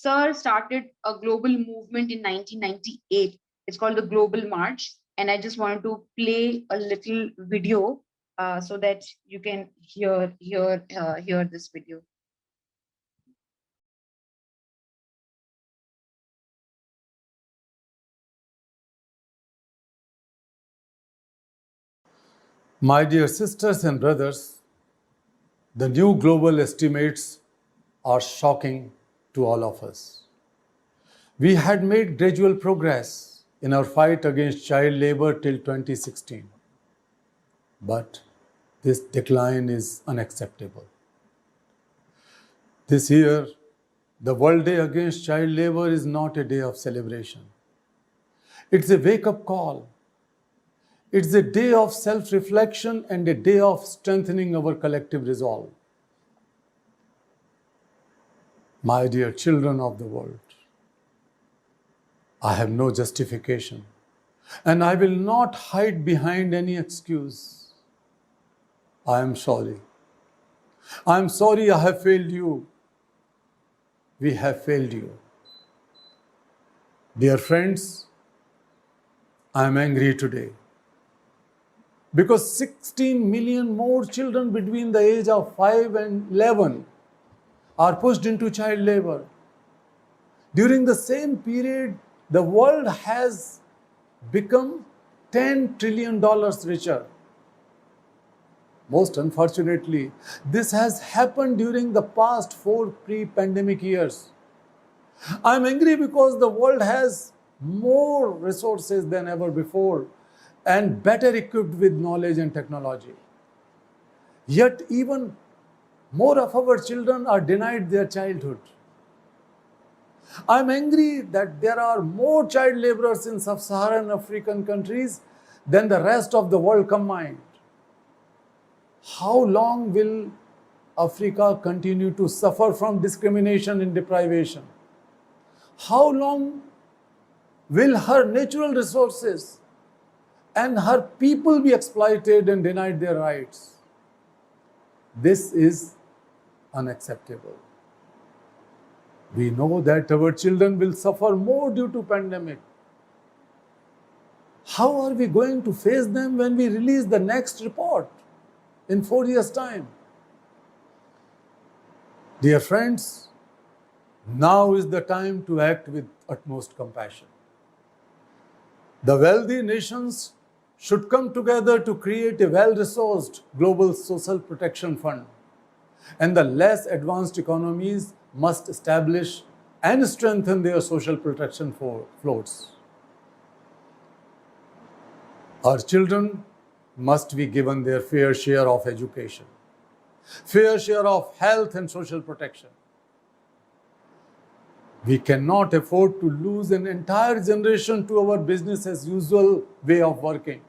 Sir started a global movement in 1998. It's called the Global March. And I just wanted to play a little video so that you can hear this video. My dear sisters and brothers, the new global estimates are shocking to all of us. We had made gradual progress in our fight against child labor till 2016, but this decline is unacceptable. This year, the World Day Against Child Labor is not a day of celebration. It's a wake-up call. It's a day of self-reflection and a day of strengthening our collective resolve. My dear children of the world, I have no justification, and I will not hide behind any excuse. I am sorry. I am sorry I have failed you. We have failed you. Dear friends, I am angry today because 16 million more children between the age of 5 and 11 are pushed into child labor. During the same period, the world has become $10 trillion richer. Most unfortunately, this has happened during the past 4 pre-pandemic years. I am angry because the world has more resources than ever before and better equipped with knowledge and technology. Yet even more of our children are denied their childhood. I am angry that there are more child laborers in sub-Saharan African countries than the rest of the world combined. How long will Africa continue to suffer from discrimination and deprivation? How long will her natural resources and her people be exploited and denied their rights? This is unacceptable. We know that our children will suffer more due to pandemic. How are we going to face them when we release the next report in 4 years' time? Dear friends, now is the time to act with utmost compassion. The wealthy nations should come together to create a well-resourced global social protection fund, and the less advanced economies must establish and strengthen their social protection floats. Our children must be given their fair share of education, fair share of health and social protection. We cannot afford to lose an entire generation to our business as usual way of working.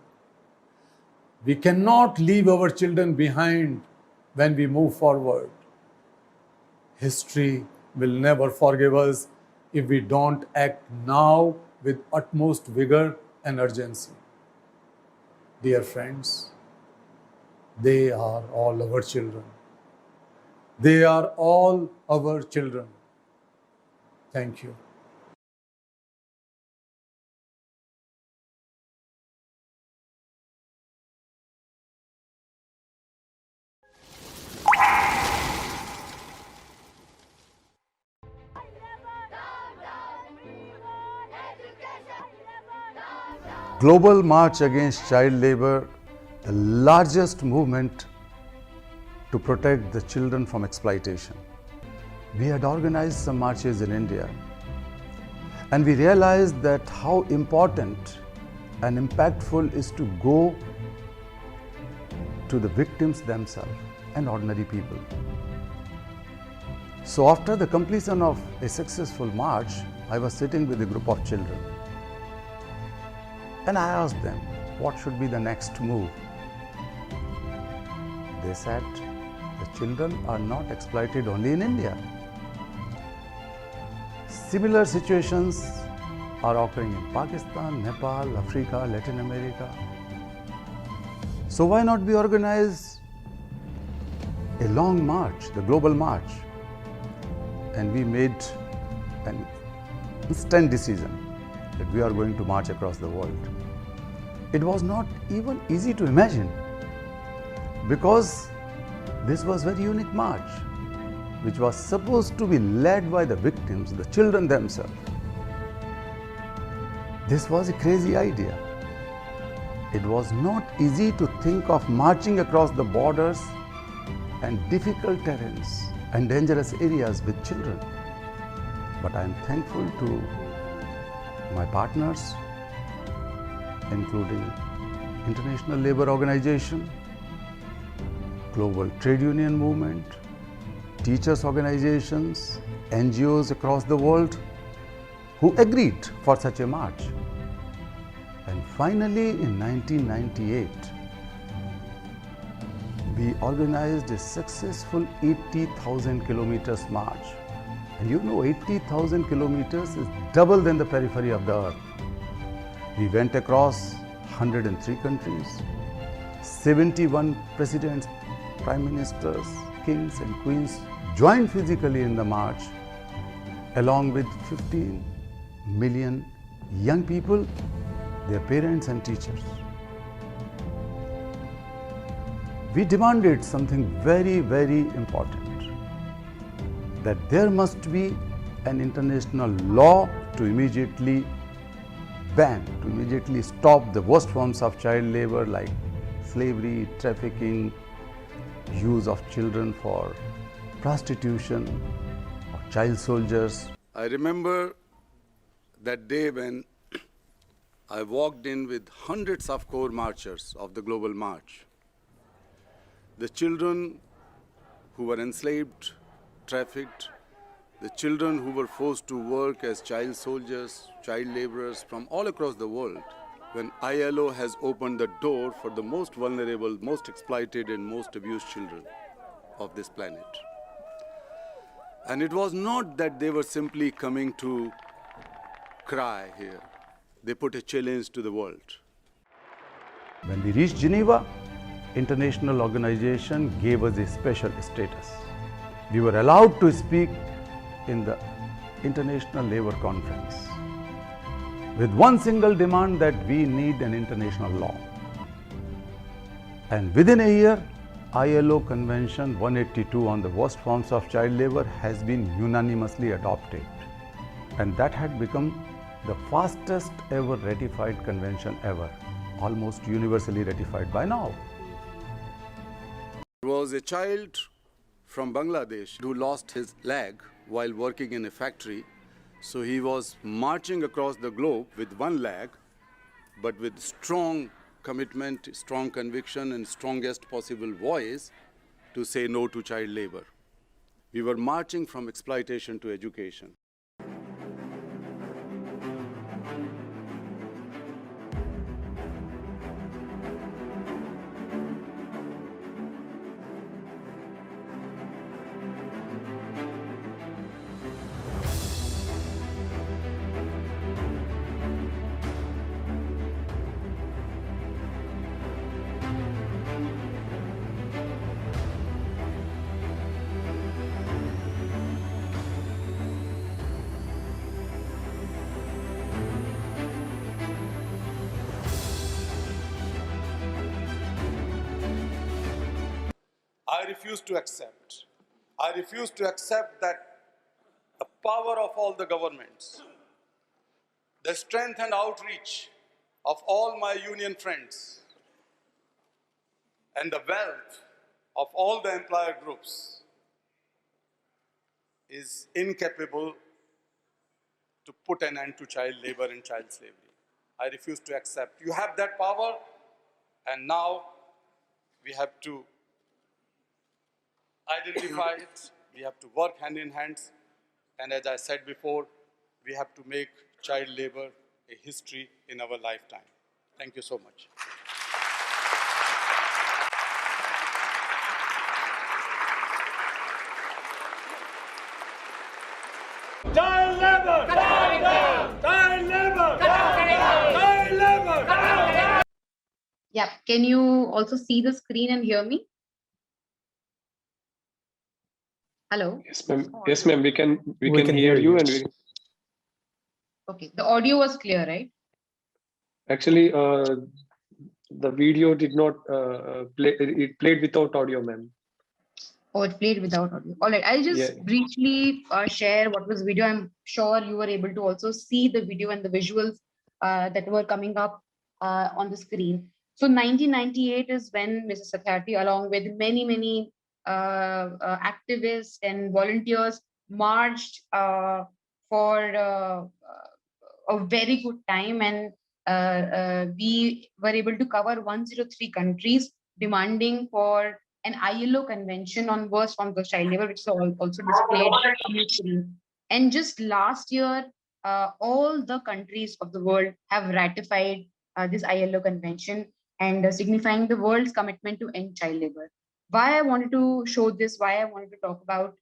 We cannot leave our children behind when we move forward. History will never forgive us if we don't act now with utmost vigor and urgency. Dear friends, they are all our children. They are all our children. Thank you. Global March Against Child Labor, the largest movement to protect the children from exploitation. We had organized some marches in India, and we realized that how important and impactful is to go to the victims themselves and ordinary people. So after the completion of a successful march, I was sitting with a group of children, and I asked them, what should be the next move? They said, the children are not exploited only in India. Similar situations are occurring in Pakistan, Nepal, Africa, Latin America. So why not we organize a long march, the Global March? And we made an instant decision that we are going to march across the world. It was not even easy to imagine, because this was a very unique march, which was supposed to be led by the victims, the children themselves. This was a crazy idea. It was not easy to think of marching across the borders and difficult terrains and dangerous areas with children. But I am thankful to my partners, including International Labour Organization, Global Trade Union Movement, teachers organizations, NGOs across the world who agreed for such a march. And finally, in 1998, we organized a successful 80,000 kilometers march. And you know, 80,000 kilometers is double than the periphery of the earth. We went across 103 countries, 71 presidents, prime ministers, kings and queens joined physically in the march, along with 15 million young people, their parents and teachers. We demanded something very, very important, that there must be an international law to immediately ban, to immediately stop the worst forms of child labor like slavery, trafficking, use of children for prostitution, or child soldiers. I remember that day when I walked in with hundreds of core marchers of the Global March. The children who were enslaved, trafficked, the children who were forced to work as child soldiers, child laborers from all across the world, when ILO has opened the door for the most vulnerable, most exploited and most abused children of this planet. And it was not that they were simply coming to cry here. They put a challenge to the world. When we reached Geneva, international organization gave us a special status. We were allowed to speak in the International Labour Conference with one single demand, that we need an international law. And within a year, ILO Convention 182 on the worst forms of child labor has been unanimously adopted. And that had become the fastest ever ratified convention ever, almost universally ratified by now. There was a child from Bangladesh who lost his leg while working in a factory. So he was marching across the globe with one leg, but with strong commitment, strong conviction, and strongest possible voice to say no to child labor. We were marching from exploitation to education. I refuse to accept. I refuse to accept that the power of all the governments, the strength and outreach of all my union friends, and the wealth of all the employer groups is incapable to put an end to child labor and child slavery. I refuse to accept. You have that power, and now we have to identify it, we have to work hand in hand, and as I said before, we have to make child labor a history in our lifetime. Thank you so much. Child labor! Child labor! Child labor! Yeah, can you also see the screen and hear me? Hello? Yes, ma'am. Yes, ma'am. We can hear you, and Okay, the audio was clear, right? Actually, the video did not play. It played without audio, ma'am. Oh, it played without audio. All right, I'll just Yeah. briefly share what was video. I'm sure you were able to also see the video and the visuals that were coming up on the screen. So 1998 is when Mrs. Satyarthi, along with many activists and volunteers, marched for a very good time, and we were able to cover 103 countries, demanding for an ILO convention on worst forms of child labor, which is also displayed on the screen. And just last year, all the countries of the world have ratified this ILO convention, and signifying the world's commitment to end child labor. Why I wanted to show this, why I wanted to talk about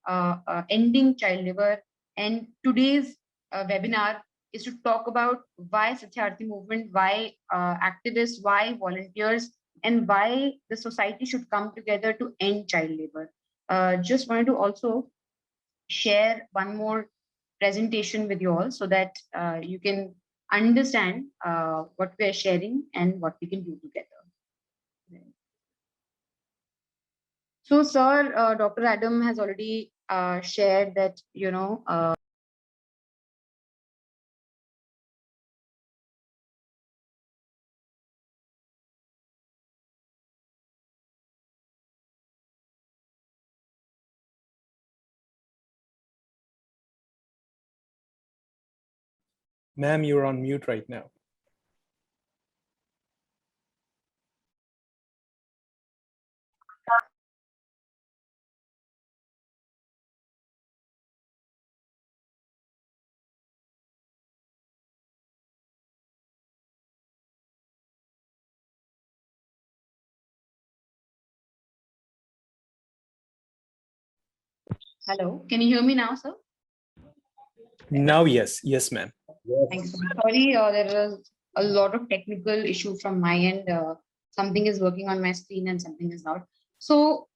ending child labor, and today's webinar is to talk about why Satyarthi movement, why activists, why volunteers, and why the society should come together to end child labor. Just wanted to also share one more presentation with you all so that you can understand what we are sharing and what we can do together. So, sir, Dr. Adam has already shared that, Ma'am, you're on mute right now. hello, can you hear me now, sir? Now, yes. Yes, ma'am. Thanks. Sorry, there was a lot of technical issue from my end. Something is working on my screen and something is not. So,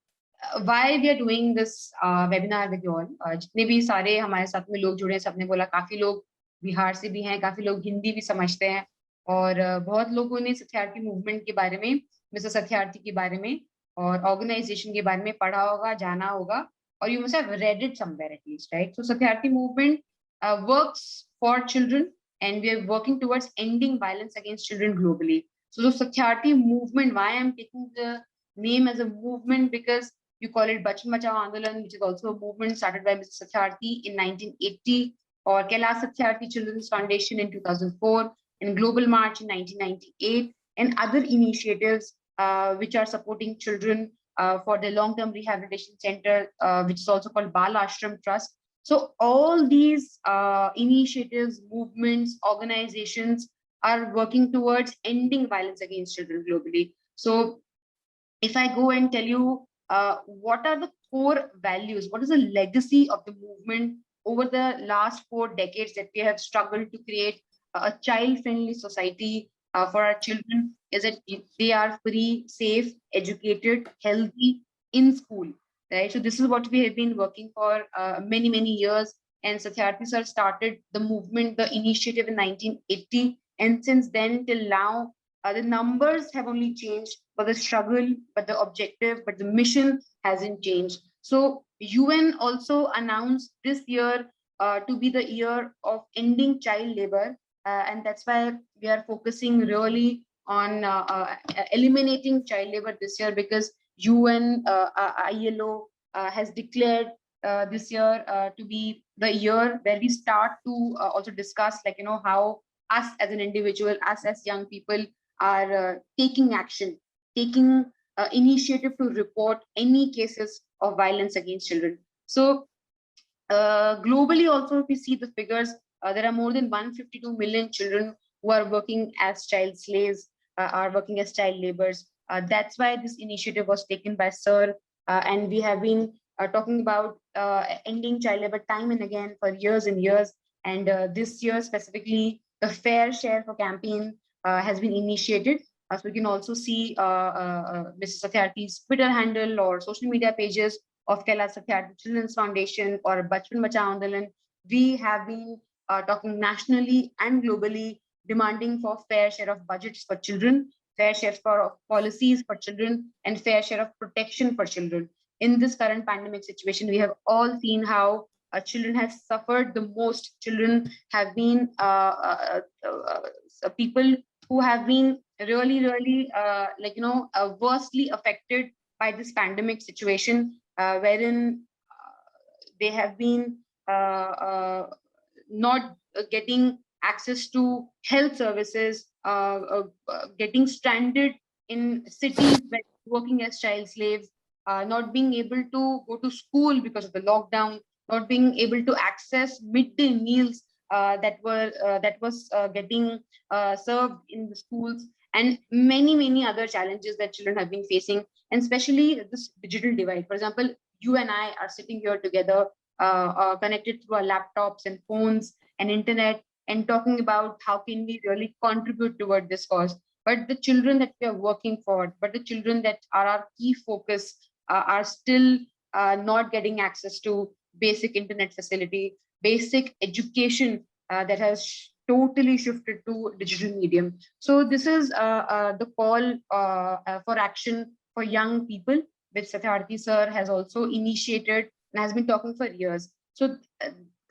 why we are doing this webinar with you all? जितने भी सारे हमारे साथ में लोग जुड़े हैं, सबने बोला काफी लोग बिहार से भी हैं, काफी लोग हिंदी भी समझते हैं, और बहुत लोगों ने सत्यार्थी मूवमेंट के बारे में, मिस्टर सत्यार्थी के बारे में और ऑर्गेनाइजेशन के बारे में पढ़ा होगा, जाना होगा, और you must have read it somewhere at least, right? So Satyarthi movement works for children, and we are working towards ending violence against children globally. So the Satyarthi movement, why I'm taking the name as a movement, because you call it Bachpan Bachao Andolan, which is also a movement started by Mr. Satyarthi in 1980, or Kailash Satyarthi Children's Foundation in 2004, and Global March in 1998, and other initiatives which are supporting children for the long-term rehabilitation center, which is also called Bal Ashram Trust. So all these initiatives, movements, organizations are working towards ending violence against children globally. So if I go and tell you what are the core values, what is the legacy of the movement over the last 4 decades that we have struggled to create a child-friendly society for our children, is that they are free, safe, educated, healthy in school, right? So this is what we have been working for many years. And Satyarthi sir started the movement, the initiative in 1980. And since then till now, the numbers have only changed, but the struggle, but the objective, but the mission hasn't changed. So UN also announced this year to be the year of ending child labor. And that's why we are focusing really on eliminating child labor this year, because UN, ILO has declared this year to be the year where we start to also discuss, like, how us as an individual, us as young people are taking action, taking initiative to report any cases of violence against children. So globally also, if we see the figures, there are more than 152 million children who are working as child slaves, are working as child laborers. That's why this initiative was taken by Sir, and we have been talking about ending child labor time and again for years and years. And this year specifically, the Fair Share for campaign has been initiated. So we can also see Mrs. Satyarthi's Twitter handle or social media pages of Kailash Satyarthi Children's Foundation or Bachpan Bachao Andolan. We have been talking nationally and globally, demanding for fair share of budgets for children, fair share of policies for children, and fair share of protection for children. In this current pandemic situation, we have all seen how children have suffered the most. Children have been people who have been really worstly affected by this pandemic situation, wherein they have been not getting access to health services, getting stranded in cities, working as child slaves, not being able to go to school because of the lockdown, not being able to access midday meals that was getting served in the schools, and many other challenges that children have been facing, and especially this digital divide. For example, you and I are sitting here together, connected through our laptops and phones and internet, and talking about how can we really contribute toward this cause. But the children that we are working for, but the children that are our key focus, are still not getting access to basic internet facility, basic education that has totally shifted to digital medium. So this is the call for action for young people, which Satyarthi sir has also initiated and has been talking for years. So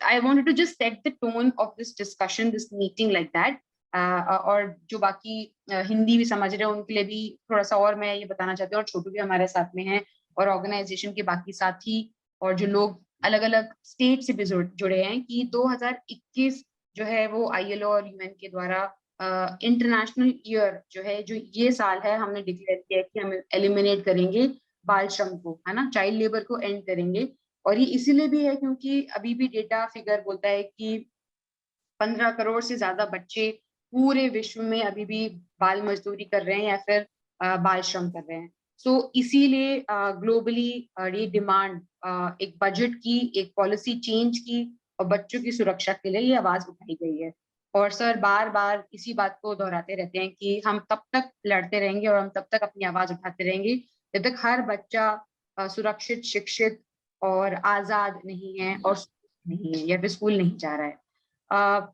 I wanted to just set the tone of this discussion, this meeting like that. और जो बाकी हिंदी भी समझ रहे हैं उनके लिए भी थोड़ा सा और मैं ये बताना चाहती हूँ, और छोटू भी हमारे साथ में हैं, और ऑर्गेनाइजेशन के बाकी साथी और जो लोग अलग अलग स्टेट से भी जुड़े हैं, कि 2021 जो है वो ILO और UN के द्वारा इंटरनेशनल ईयर जो है, जो ये साल है, हमने डिक्लेयर किया है कि हम एलिमिनेट करेंगे बाल श्रम को, है ना, चाइल्ड लेबर को एंड करेंगे। और ये इसीलिए भी है क्योंकि अभी भी डेटा फिगर बोलता है कि 15 करोड़ से ज्यादा बच्चे पूरे विश्व में अभी भी बाल मजदूरी कर रहे हैं या फिर बाल श्रम कर रहे हैं। सो इसीलिए ग्लोबली ये डिमांड एक बजट की, एक पॉलिसी चेंज की और बच्चों की सुरक्षा के लिए ये आवाज उठाई गई है। और सर बार बार इसी बात को दोहराते रहते हैं कि हम तब तक लड़ते रहेंगे और हम तब तक अपनी आवाज उठाते रहेंगे जब तक हर बच्चा सुरक्षित, शिक्षित और आजाद नहीं है और नहीं है या फिर स्कूल नहीं जा रहा है।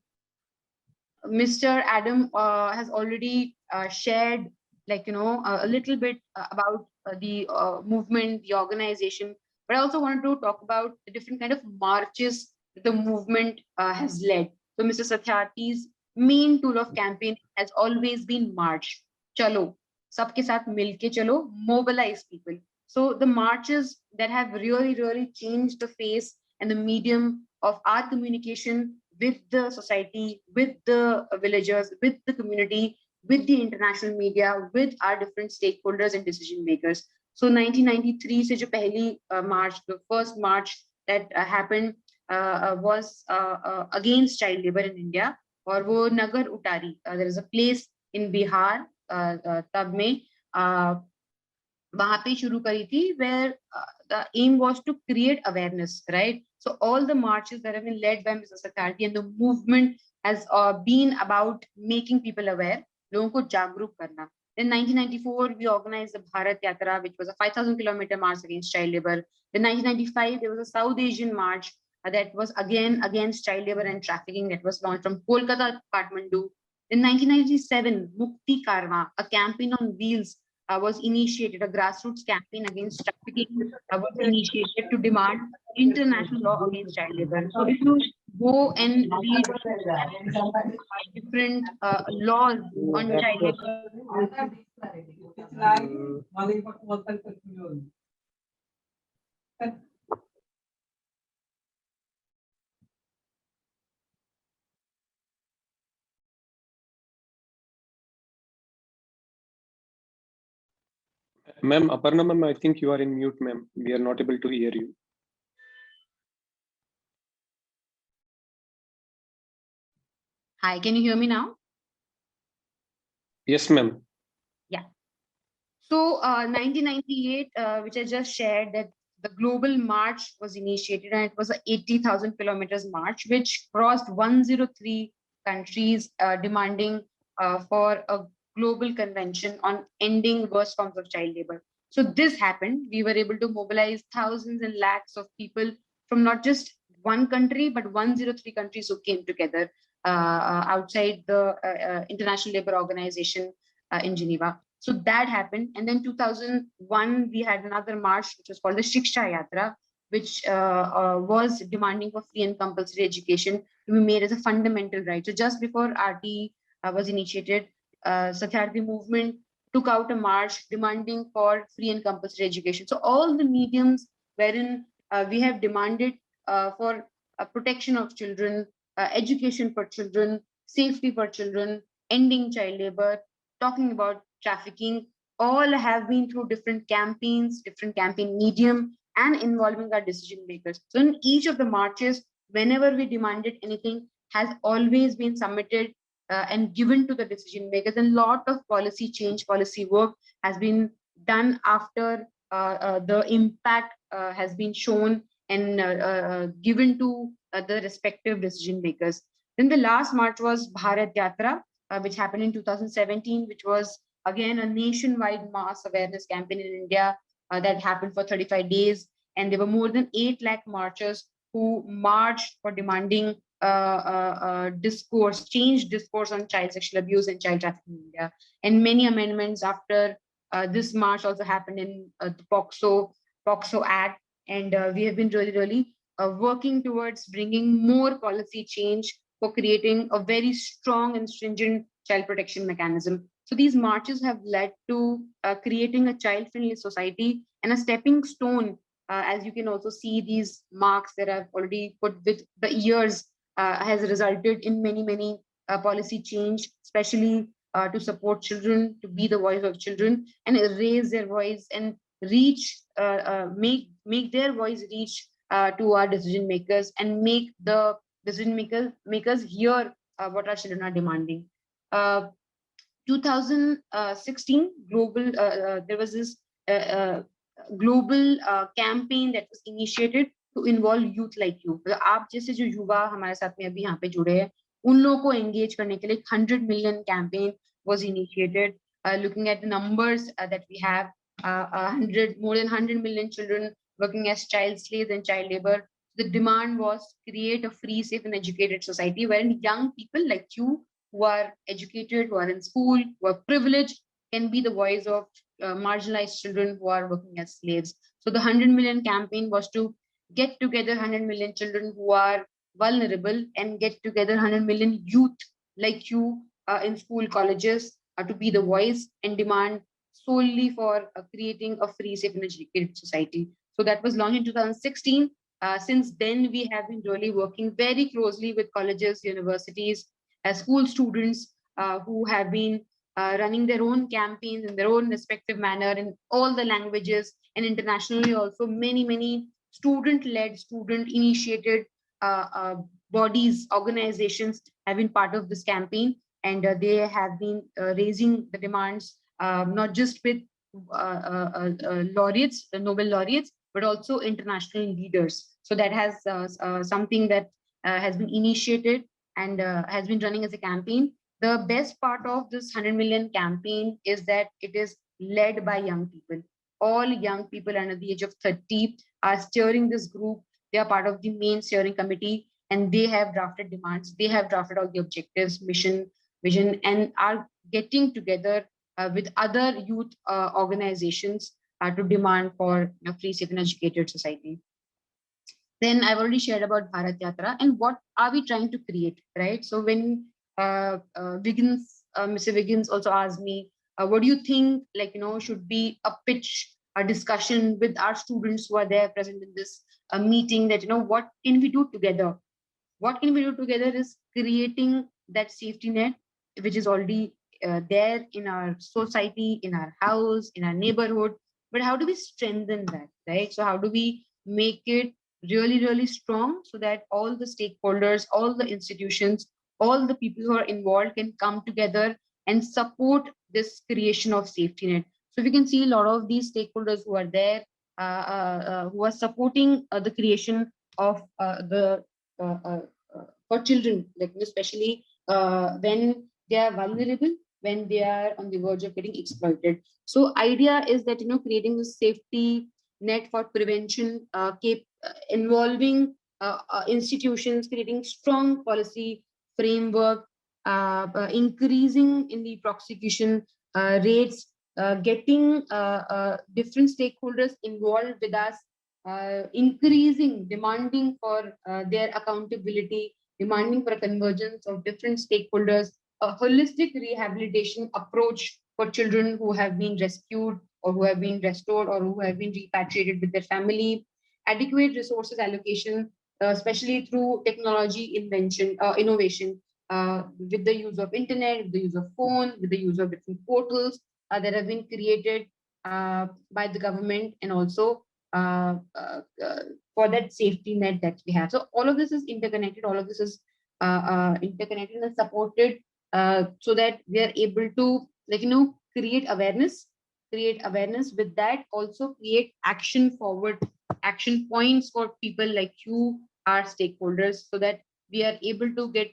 Mr. Adam has already shared, a little bit about the movement, the organization, but I also wanted to talk about the different kind of marches that the movement has led. So Mr. Satyarthi's main tool of campaign has always been march. Chalo, sabke saath milke chalo, mobilize people. So the marches that have really changed the face and the medium of our communication with the society, with the villagers, with the community, with the international media, with our different stakeholders and decision makers. So 1993 se jo pehli march, the first march that happened was against child labor in India, और वो नगर Utari, there is a place in Bihar तब में वहां पे शुरू करी थी, where the aim was to create awareness, right? So all the marches that have been led by Mr. Satyarthi and the movement has been about making people aware, लोगों को जागरूक करना. In 1994, we organized the Bharat Yatra, which was a 5,000-kilometer march against child labor. In 1995, there was a South Asian march that was again against child labor and trafficking, that was launched from Kolkata to Kathmandu. In 1997, Mukti Karwa, a campaign on wheels, was initiated, a grassroots campaign against trafficking was initiated to demand international law against child labor. So if you go and read different laws on child labor, Ma'am, Aparna ma'am, I think you are in mute, ma'am. We are not able to hear you. Hi, can you hear me now? Yes, ma'am. Yeah. So 1998, which I just shared, that the global march was initiated, and it was a 80,000 kilometers march, which crossed 103 countries, demanding for a global convention on ending worst forms of child labor. So this happened. We were able to mobilize thousands and lakhs of people from not just one country, but 103 countries who came together outside the International Labour Organization in Geneva. So that happened. And then 2001, we had another march, which was called the Shiksha Yatra, which was demanding for free and compulsory education to be made as a fundamental right. So just before RT was initiated, Satyarthi movement took out a march demanding for free and compulsory education. So all the mediums wherein we have demanded for protection of children, education for children, safety for children, ending child labor, talking about trafficking, all have been through different campaigns, different campaign medium, and involving our decision makers. So in each of the marches, whenever we demanded anything, has always been submitted and given to the decision makers. And a lot of policy change, policy work has been done after the impact has been shown and given to the respective decision makers. Then the last march was Bharat Yatra, which happened in 2017, which was again a nationwide mass awareness campaign in India that happened for 35 days. And there were more than 8 lakh marchers who marched for demanding change discourse on child sexual abuse and child trafficking in India. And many amendments after this march also happened in the POXO Act. And we have been really working towards bringing more policy change for creating a very strong and stringent child protection mechanism. So these marches have led to creating a child-friendly society and a stepping stone. As you can also see, these marks that I've already put with the years has resulted in many policy change, especially to support children, to be the voice of children, and raise their voice and reach, make their voice reach to our decision makers, and make the decision makers hear what our children are demanding. 2016 global, there was this global campaign that was initiated to involve youth like you. आप जैसे जो युवा हमारे साथ में अभी यहाँ पे जुड़े हैं, उन लोगों को engage करने के लिए 100 million campaign was initiated. Looking at the numbers that we have, more than 100 million children working as child slaves and child labor. The demand was to create a free, safe, and educated society wherein young people like you, who are educated, who are in school, who are privileged, can be the voice of marginalized children who are working as slaves. So the 100 million campaign was to get together 100 million children who are vulnerable and get together 100 million youth like you in school, colleges, to be the voice and demand solely for creating a free, safe, and educated society. So that was launched in 2016. Since then, we have been really working very closely with colleges, universities, school students who have been running their own campaigns in their own respective manner in all the languages, and internationally also many student-led, student-initiated bodies, organizations have been part of this campaign, and they have been raising the demands not just with laureates, Nobel laureates, but also international leaders. So that has something that has been initiated and has been running as a campaign. The best part of this 100 million campaign is that it is led by young people. All young people under the age of 30 are steering this group. They are part of the main steering committee, and they have drafted demands. They have drafted all the objectives, mission, vision, and are getting together with other youth organizations to demand for a free, safe, and educated society. Then I've already shared about Bharat Yatra and what are we trying to create, right? So when Mr. Wiggins also asked me, what do you think, should be a pitch, a discussion with our students who are there present in this meeting, that, what can we do together? What can we do together is creating that safety net, which is already there in our society, in our house, in our neighborhood. But how do we strengthen that, right? So how do we make it really strong so that all the stakeholders, all the institutions, all the people who are involved can come together and support this creation of safety net. So we can see a lot of these stakeholders who are there, who are supporting the creation of for children, like especially when they are vulnerable, when they are on the verge of getting exploited. So idea is that, creating a safety net for prevention, involving institutions, creating strong policy framework, increasing in the prosecution rates, getting different stakeholders involved with us, increasing, demanding for their accountability, demanding for a convergence of different stakeholders, a holistic rehabilitation approach for children who have been rescued or who have been restored or who have been repatriated with their family, adequate resources allocation, especially through technology innovation, with the use of internet, with the use of phone, with the use of different portals that have been created by the government, and also for that safety net that we have. So all of this is interconnected. All of this is interconnected and supported, so that we are able to, create awareness. With that, also create action forward, action points for people like you, our stakeholders, so that we are able to get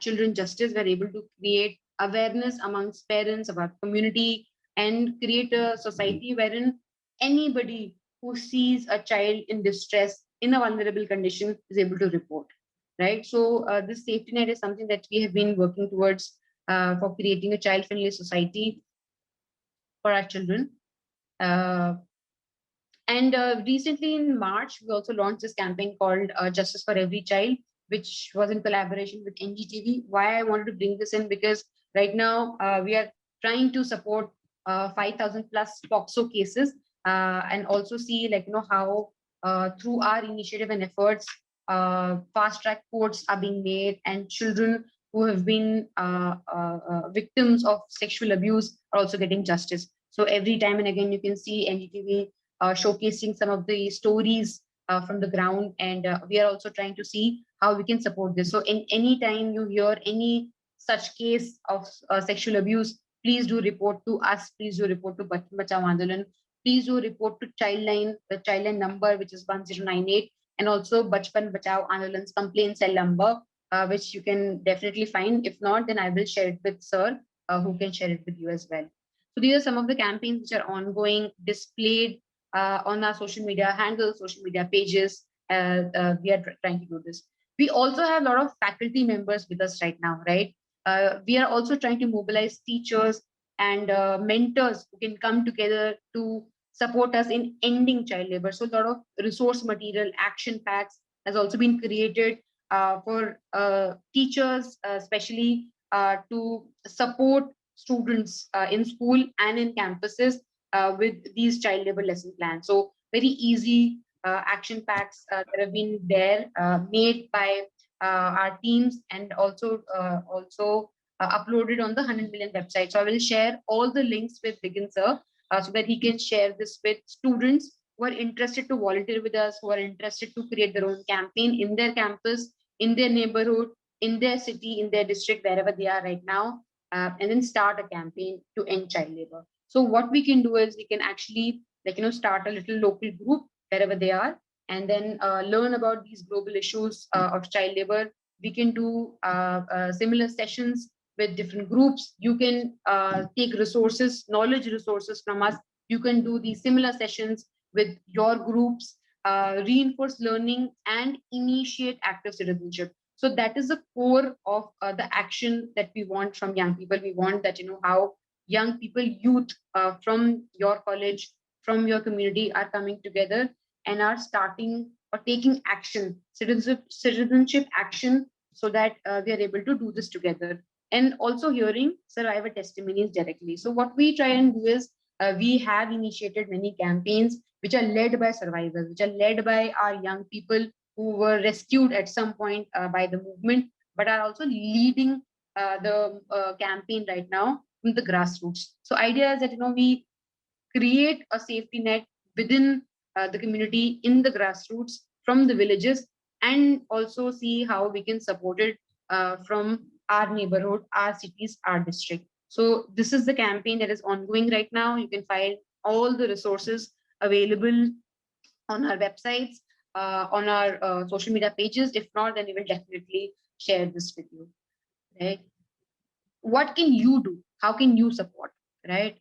children justice. We're able to create awareness amongst parents, about community, and create a society wherein anybody who sees a child in distress, in a vulnerable condition, is able to report, right? So this safety net is something that we have been working towards, for creating a child-friendly society for our children. And recently in March, we also launched this campaign called Justice for Every Child, which was in collaboration with NGTV. Why I wanted to bring this in, because right now we are trying to support 5,000 plus POCSO cases, and also see, how through our initiative and efforts, fast track courts are being made, and children who have been victims of sexual abuse are also getting justice. So every time and again, you can see NGTV showcasing some of the stories from the ground, and we are also trying to see how we can support this. So in any time you hear any such case of sexual abuse, please do report to us. Please do report to Bachchan Bachao Andolan. Please do report to Childline, the Childline number, which is 1098, and also Bachchan Bachao Andolan's complaint cell number, which you can definitely find. If not, then I will share it with Sir, who can share it with you as well. So these are some of the campaigns which are ongoing, displayed on our social media handles, social media pages. We are trying to do this. We also have a lot of faculty members with us right now, right? We are also trying to mobilize teachers and mentors who can come together to support us in ending child labor. So a lot of resource material, action packs has also been created for teachers, especially to support students in school and in campuses with these child labor lesson plans. So very easy action packs that have been there, made by our teams, and also uploaded on the 100 million website. So I will share all the links with Begin Sir, so that he can share this with students who are interested to volunteer with us, who are interested to create their own campaign in their campus, in their neighborhood, in their city, in their district, wherever they are right now, and then start a campaign to end child labor. So what we can do is we can actually, start a little local group wherever they are, and then learn about these global issues of child labor. We can do similar sessions with different groups. You can take resources, knowledge resources from us. You can do these similar sessions with your groups, reinforce learning, and initiate active citizenship. So that is the core of the action that we want from young people. We want that, how young people, youth from your college, from your community are coming together and are starting or taking action, citizenship action, so that we are able to do this together. And also hearing survivor testimonies directly. So what we try and do is we have initiated many campaigns which are led by survivors, which are led by our young people who were rescued at some point by the movement, but are also leading the campaign right now from the grassroots. So idea is that, we create a safety net within the community, in the grassroots, from the villages, and also see how we can support it from our neighborhood, our cities, our district. So this is the campaign that is ongoing right now. You can find all the resources available on our websites, on our social media pages. If not, then we will definitely share this with you, right? What can you do? How can you support, right?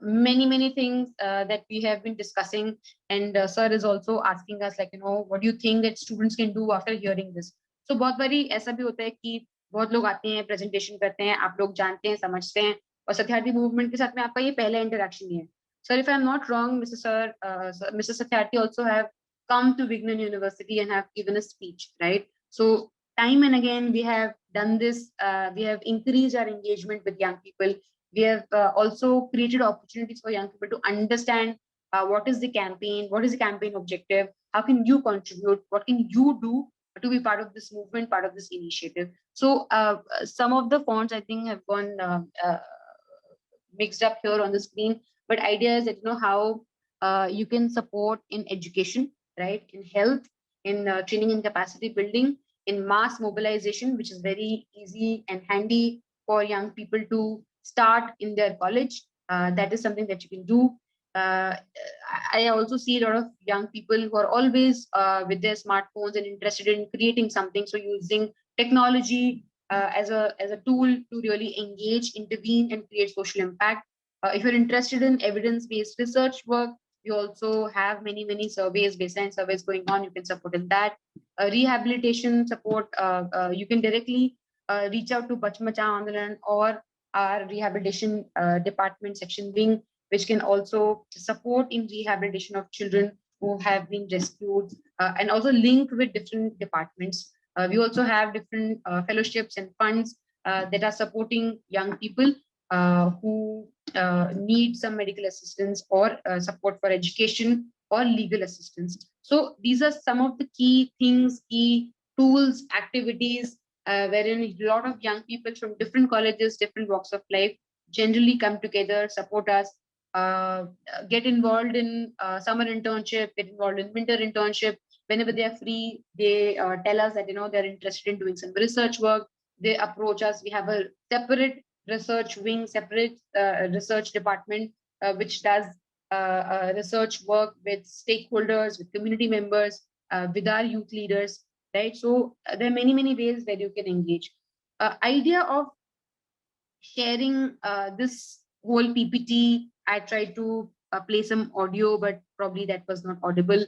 many things that we have been discussing, and sir is also asking us like, what do you think that students can do after hearing this? So बहुत बारी ऐसा भी होता है कि बहुत लोग आते हैं, प्रेजेंटेशन करते हैं, आप लोग जानते हैं, समझते हैं, और सत्यार्थी मूवमेंट के साथ में आपका ये पहला इंटरेक्शन ही है. Sir, if I'm not wrong, Mr. Satyarthi also have come to Vignan University and have given a speech, right? So time and again we have done this. We have increased our engagement with young people. We have also created opportunities for young people to understand what is the campaign objective, how can you contribute, what can you do to be part of this movement, part of this initiative. So some of the fonts I think have gone mixed up here on the screen, but idea is that how you can support in education, right, in health, in training and capacity building, in mass mobilization, which is very easy and handy for young people to start in their college. That is something that you can do. I also see a lot of young people who are always with their smartphones and interested in creating something. So using technology as a tool to really engage, intervene, and create social impact. If you're interested in evidence-based research work, we also have many surveys, baseline surveys going on. You can support in that. Rehabilitation support, you can directly reach out to Bachmacha Andolan or our rehabilitation department section wing, which can also support in rehabilitation of children who have been rescued and also linked with different departments. We also have different fellowships and funds that are supporting young people who need some medical assistance or support for education or legal assistance. So these are some of the key things, key tools, activities wherein a lot of young people from different colleges, different walks of life generally come together, support us, get involved in summer internship, get involved in winter internship. Whenever they are free, they tell us that they're interested in doing some research work. They approach us. We have a separate research wing, separate research department, which does research work with stakeholders, with community members, with our youth leaders, right? So there are many ways where you can engage. Idea of sharing this whole PPT, I tried to play some audio, but probably that was not audible,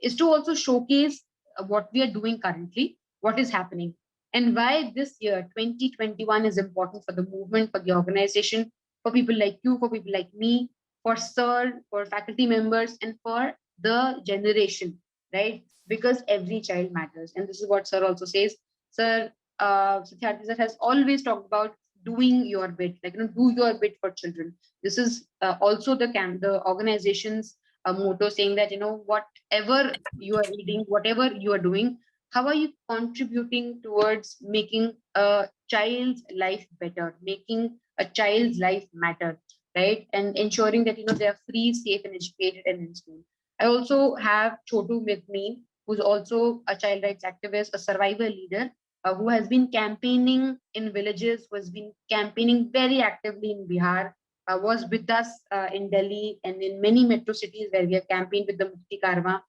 is to also showcase what we are doing currently, what is happening, and why this year, 2021, is important for the movement, for the organization, for people like you, for people like me, for SIR, for faculty members, and for the generation, right? Because every child matters. And this is what SIR also says. SIR, Satyarthi sir has always talked about doing your bit, like do your bit for children. This is also the organization's motto, saying that whatever you are reading, whatever you are doing, how are you contributing towards making a child's life better, making a child's life matter, right? And ensuring that they are free, safe, and educated and in school. I also have Chotu with me, who's also a child rights activist, a survivor leader, who has been campaigning in villages, who has been campaigning very actively in Bihar, was with us in Delhi and in many metro cities where we have campaigned with the Mukti Karwa.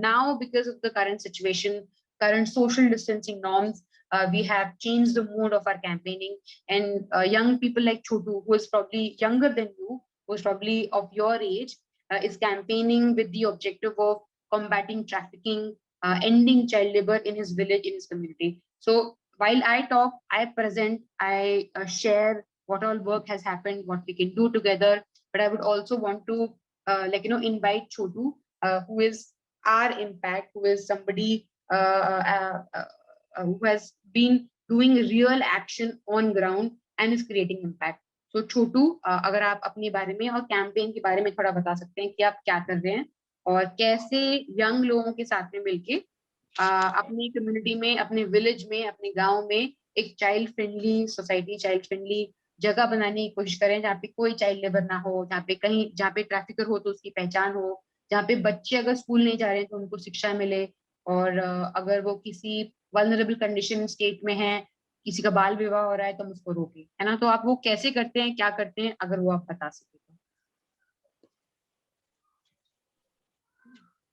Now, because of the current situation, current social distancing norms, we have changed the mode of our campaigning. And young people like Chotu, who is probably younger than you, who is probably of your age, is campaigning with the objective of combating trafficking, ending child labor in his village, in his community. So while I talk, I present, I share what all work has happened, what we can do together. But I would also want to invite Chotu, who is our impact, who is somebody who has been doing real action on ground and is creating impact. So Chotu, अगर आप अपने बारे में और campaign के बारे में थोड़ा बता सकते हैं कि आप क्या कर रहे हैं और कैसे यंग लोगों के साथ में मिलके अपनी कम्युनिटी में, अपने विलेज में, अपने गांव में एक child friendly society, child friendly जगह बनाने की कोशिश करें, जहाँ पे कोई चाइल्ड लेबर ना हो, जहाँ पे ट्रैफिकर हो तो उसकी पहचान हो, जहाँ पे बच्चे अगर स्कूल नहीं जा रहे हैं तो उनको शिक्षा मिले, और अगर वो किसी वल्नरेबल कंडीशन स्टेट में है, किसी का बाल विवाह हो रहा है तो हम उसको रोके, है ना? तो आप वो कैसे करते हैं, क्या करते हैं, अगर वो आप बता सके तो।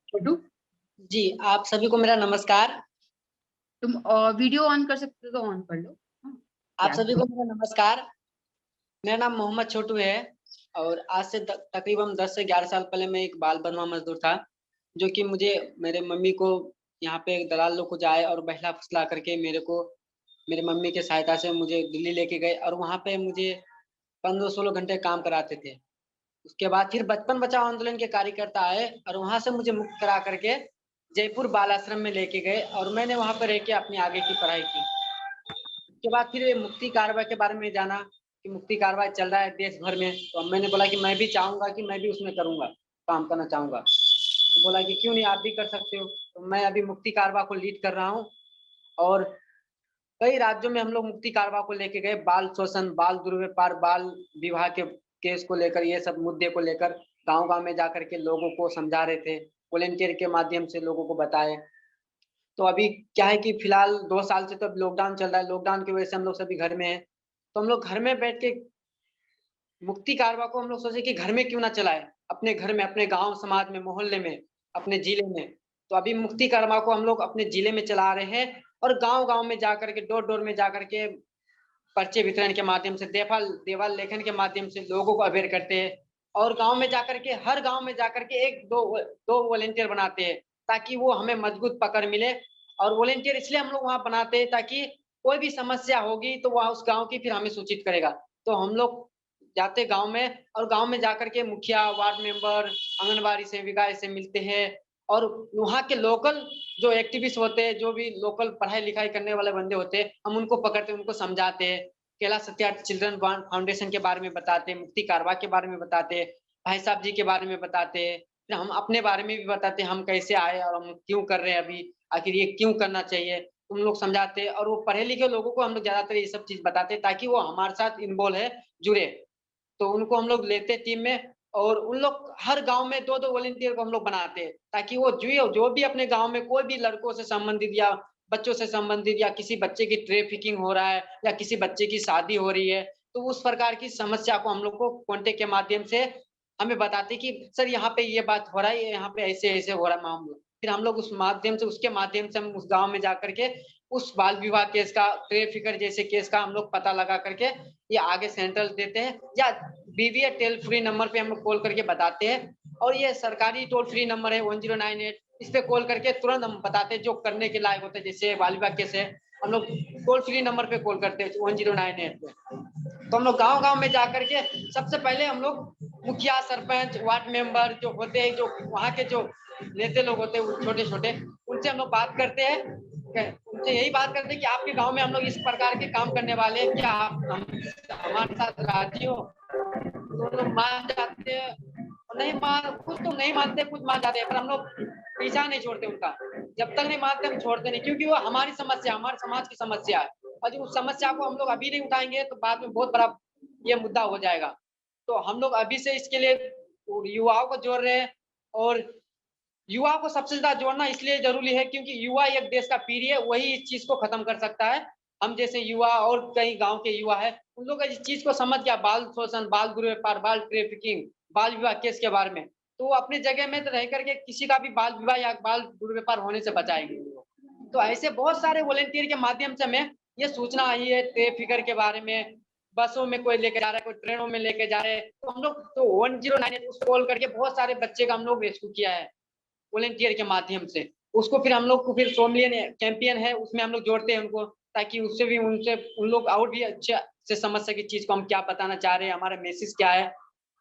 छोटू जी, आप सभी को मेरा नमस्कार। तुम वीडियो ऑन कर सकते हो तो ऑन कर लो। आप सभी को मेरा नमस्कार। मेरा नाम मोहम्मद छोटू है और आज से तकरीबन 10 से 11 साल पहले मैं एक बाल बनवा मजदूर था, जो कि मुझे मेरे मम्मी को यहाँ पे एक दलाल लोग कुछ आए और बहला फुसला करके मेरे को मेरी मम्मी की सहायता से मुझे दिल्ली लेके गए और वहाँ पे मुझे 15-16 घंटे काम कराते थे। उसके बाद फिर बचपन बचाओ आंदोलन के कार्यकर्ता आए और वहाँ से मुझे मुक्त करा करके जयपुर बाल आश्रम में लेके गए और मैंने वहाँ पर रह के अपनी आगे की पढ़ाई की। उसके बाद फिर ये मुक्ति कार्रवाई के बारे में जाना कि मुक्ति कार्रवाई चल रहा है देश भर में, तो मैंने बोला कि मैं भी चाहूंगा कि मैं भी उसमें करूंगा, काम करना चाहूंगा। तो बोला कि क्यों नहीं, आप भी कर सकते हो। तो मैं अभी मुक्ति कार्रवाई को लीड कर रहा हूँ और कई राज्यों में हम लोग मुक्ति कार्रवाई को लेके गए, बाल शोषण, बाल दुर्व्यवहार, बाल विवाह के केस को लेकर, ये सब मुद्दे को लेकर गांव-गांव में जाकर के लोगों को समझा रहे थे, वॉलंटियर के माध्यम से लोगों को बताए। तो अभी क्या है कि फिलहाल 2 साल से तो अब लॉकडाउन चल रहा है, लॉकडाउन की वजह से हम लोग सभी घर में हैं। तो हम लोग घर में बैठ के मुक्ति कार्रवाई को हम लोग सोचे कि घर में क्यों ना चलाएं, अपने घर में, अपने गाँव समाज में, मोहल्ले में, अपने जिले में। तो अभी मुक्ति कार्रवाई को हम लोग अपने जिले में चला रहे हैं और गाँव-गाँव में जाकर के, डोर-डोर में जाकर के पर्चे वितरण के माध्यम से, देवाल लेखन के माध्यम से लोगों को अवेयर करते हैं और गाँव में जाकर के, हर गाँव में जाकर के 1-2 वॉलंटियर बनाते हैं ताकि वो हमें मजबूत पकड़ मिले। और वॉलंटियर इसलिए हम लोग वहाँ बनाते हैं ताकि कोई भी समस्या होगी तो वहाँ उस गाँव की फिर हमें सूचित करेगा। तो हम लोग जाते गाँव में और गाँव में जाकर के मुखिया, वार्ड मेंबर, आंगनबाड़ी सेविका से मिलते हैं और वहाँ के लोकल जो एक्टिविस्ट होते हैं, जो भी लोकल पढ़ाई-लिखाई करने वाले बंदे होते हैं, हम उनको पकड़ते हैं, उनको समझाते हैं। कैलाश सत्यार्थी चिल्ड्रन फाउंडेशन के बारे में बताते हैं, मुक्ति कार्रवाई के बारे में बताते हैं, भाई साहब जी के बारे में बताते हैं। फिर हम अपने बारे में भी बताते हैं, हम कैसे आए और हम क्यों कर रहे हैं अभी, आखिर ये क्यों करना चाहिए, उन लोग समझाते हैं। और वो पढ़े-लिखे लोगों को हम लोग ज़्यादातर ये सब चीज़ बताते हैं ताकि वो हमारे साथ इन्वॉल्व है, जुड़े। तो उनको हम लोग लेते हैं टीम में और उन लोग हर गाँव में 2-2 वॉलंटियर को हम लोग बनाते हैं ताकि वो जो भी अपने गाँव में कोई भी लड़कों से संबंधित या बच्चों से संबंधित या किसी बच्चे की ट्रैफिकिंग हो रहा है या किसी बच्चे की शादी हो रही है, तो उस प्रकार की समस्या को हम लोग को कॉन्टैक्ट के माध्यम से हमें बताते हैं कि सर यहाँ पे ये बात हो रहा है, यहाँ पे ऐसे-ऐसे हो रहा है मामला। फिर हम लोग उसके माध्यम से हम उस गाँव में जाकर के उस बाल विवाह केस का, ट्रैफिकर जैसे केस का हम लोग पता लगा करके ये आगे सेंट्रल देते हैं या बीवीए टोल फ्री नंबर पे हम लोग कॉल करके बताते हैं। और ये सरकारी टोल फ्री नंबर है 1098, इस पे कॉल करके तुरंत हम बताते हैं जो करने के लायक होते हैं। जैसे बाल विवाह केस है, हम लोग टोल फ्री नंबर पे कॉल करते हैं 1098 पे। तो हम लोग गाँव-गाँव में जाकर के सबसे पहले हम लोग मुखिया, सरपंच, वार्ड मेंबर जो होते हैं, जो वहाँ के जो नेता लोग होते हैं छोटे-छोटे, उनसे हम लोग बात करते हैं। उनसे यही बात करते हैं कि आपके गाँव में हम लोग इस प्रकार के काम करने वाले हैं, क्या आप हमारे साथ राजी हो? तो लोग मान जाते हैं और नहीं मान, कुछ तो नहीं मानते, कुछ मान जाते हैं, पर हम लोग पीछा नहीं छोड़ते उनका। जब तक नहीं मानते हम छोड़ते नहीं, क्योंकि वो हमारी समस्या, हमारे समाज की समस्या है और जो उस समस्या को हम लोग अभी नहीं उठाएँगे तो बाद में बहुत बड़ा ये मुद्दा हो जाएगा। तो हम लोग अभी से इसके लिए युवाओं को जोड़ रहे हैं और युवाओं को सबसे ज़्यादा जोड़ना इसलिए ज़रूरी है क्योंकि युवा एक देश का पीढ़ी है, वही इस चीज़ को खत्म कर सकता है। हम जैसे युवा और कई गाँव के युवा हैं, उन लोग इस चीज़ को समझ गया, बाल शोषण, बाल दुर्व्यवहार, बाल ट्रैफिकिंग, बाल विवाह केस के बारे में, तो वो अपनी जगह में तो रह करके किसी का भी बाल विवाह या बाल दुर्व्यवहार होने से बचाएँगे। तो ऐसे बहुत सारे वॉलंटियर के माध्यम से हमें ये सूचना आई है ट्रैफिकर के बारे में, बसों में कोई लेके जा रहा है, कोई ट्रेनों में लेके जा रहे हैं, तो हम लोग तो 1098 उसको कॉल करके बहुत सारे बच्चे का हम लोग रेस्क्यू किया है वॉलंटियर के माध्यम से। उसको फिर हम लोग को फिर 100 मिलियन कैंपेन है, उसमें हम लोग जोड़ते हैं उनको ताकि उससे भी उनसे उन लोग और भी अच्छे से समझ सके चीज़ को हम क्या बताना चाह रहे हैं, हमारा मैसेज क्या है।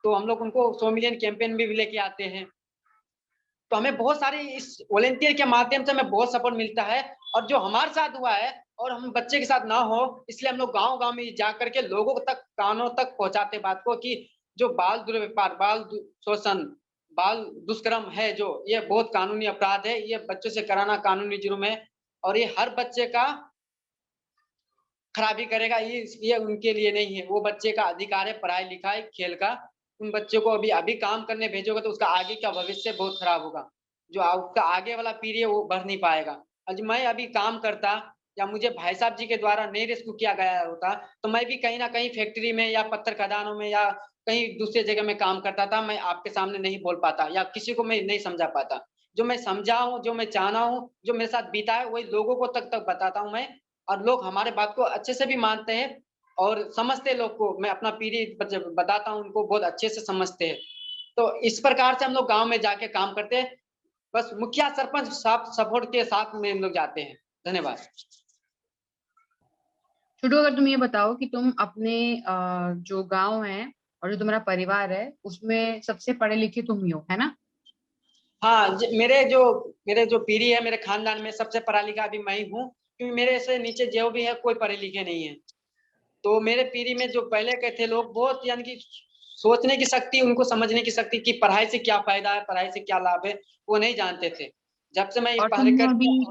तो हम लोग उनको 100 मिलियन कैंपेन में भी लेके आते हैं। तो हमें बहुत सारे इस वॉलंटियर के माध्यम से हमें बहुत सपोर्ट मिलता है और जो हमारे साथ हुआ है और हम बच्चे के साथ ना हो, इसलिए हम लोग गाँव-गाँव में जा करके लोगों तक, कानों तक पहुँचाते बात को कि जो बाल दुर्व्यवहार, शोषण, बाल दुष्कर्म है जो, ये बहुत कानूनी अपराध है, ये बच्चों से कराना कानूनी जुर्म है और ये हर बच्चे का खराबी करेगा, ये उनके लिए नहीं है। वो बच्चे का अधिकार है पढ़ाई-लिखाई, खेल का। उन बच्चों को अभी काम करने भेजोगे तो उसका आगे का भविष्य बहुत खराब होगा। जो उसका आगे वाला पीढ़ी है वो बढ़ नहीं पाएगा। आज मैं अभी काम करता या मुझे भाई साहब जी के द्वारा नहीं रेस्क्यू किया गया होता, तो मैं भी कहीं न कहीं फैक्ट्री में या पत्थर खदानों में या कहीं दूसरे जगह में काम करता था, मैं आपके सामने नहीं बोल पाता या किसी को मैं नहीं समझा पाता। जो मैं समझा हूँ, जो मैं जाना हूँ, जो मेरे साथ बीता है, वही लोगों को तक बताता हूँ मैं और लोग हमारे बात को अच्छे से भी मानते हैं और समझते लोग को, मैं अपना पीढ़ी बताता हूँ उनको, बहुत अच्छे से समझते हैं। तो इस प्रकार से हम लोग गांव में जाके काम करते हैं, बस मुखिया सरपंच साथ सपोर्ट के साथ में हम लोग जाते हैं। धन्यवाद। छोटू, अगर तुम ये बताओ कि तुम अपने जो गांव है और जो तुम्हारा परिवार है उसमें सबसे पढ़े लिखे तुम ही हो, है ना? हाँ, मेरे जो पीढ़ी है, मेरे खानदान में सबसे पढ़ा लिखा भी मैं ही हूँ, क्योंकि मेरे से नीचे जो भी है कोई पढ़े लिखे नहीं है। तो मेरे पीढ़ी में जो पहले के थे लोग, बहुत यानी कि सोचने की शक्ति, उनको समझने की शक्ति कि पढ़ाई से क्या फायदा है, पढ़ाई से क्या लाभ है, वो नहीं जानते थे। जब से मैं और पढ़ तुमने कर अभी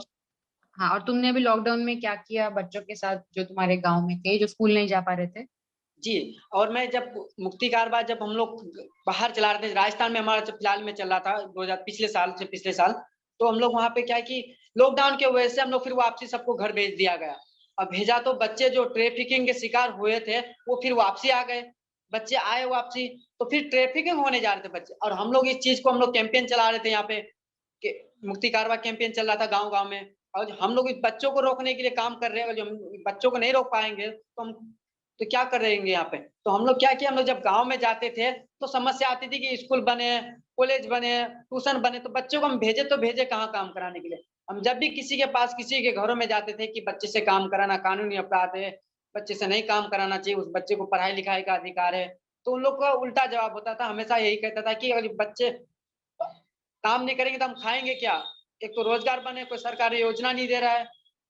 हाँ, और तुमने अभी लॉकडाउन में क्या किया बच्चों के साथ जो तुम्हारे गांव में थे, जो स्कूल नहीं जा पा रहे थे? जी, और मैं जब मुक्ति कारवा जब हम लोग बाहर चला रहे थे, राजस्थान में हमारा जब फिलहाल में चल रहा था 2000 पिछले साल, तो हम लोग वहाँ पे क्या है कि लॉकडाउन की वजह से हम लोग फिर वापसी सबको घर भेज दिया गया। अब भेजा तो बच्चे जो ट्रैफिकिंग के शिकार हुए थे, वो फिर वापसी आ गए। बच्चे आए वापसी, तो फिर ट्रैफिकिंग होने जा रहे थे बच्चे, और हम लोग इस चीज़ को हम लोग कैंपेन चला रहे थे यहाँ पे, कि मुक्ति कारवा कैंपेन चल रहा था गाँव-गाँव में, और हम लोग इस बच्चों को रोकने के लिए काम कर रहे हैं। और जो हम बच्चों को नहीं रोक पाएँगे, तो क्या कर रहेंगे यहाँ पे? तो हम लोग क्या किया, हम लोग जब गाँव में जाते थे, तो समस्या आती थी कि स्कूल बने, कॉलेज बने, ट्यूशन बने, तो बच्चों को हम भेजे तो भेजे कहाँ काम कराने के लिए? हम जब भी किसी के पास, किसी के घरों में जाते थे कि बच्चे से काम कराना कानूनी अपराध है, बच्चे से नहीं काम कराना चाहिए, उस बच्चे को पढ़ाई-लिखाई का अधिकार है। तो उन लोग का उल्टा जवाब होता था, हमेशा यही कहता था कि अगर बच्चे काम नहीं करेंगे तो हम खाएँगे क्या? एक तो रोज़गार बने, कोई सरकारी योजना नहीं दे रहा है,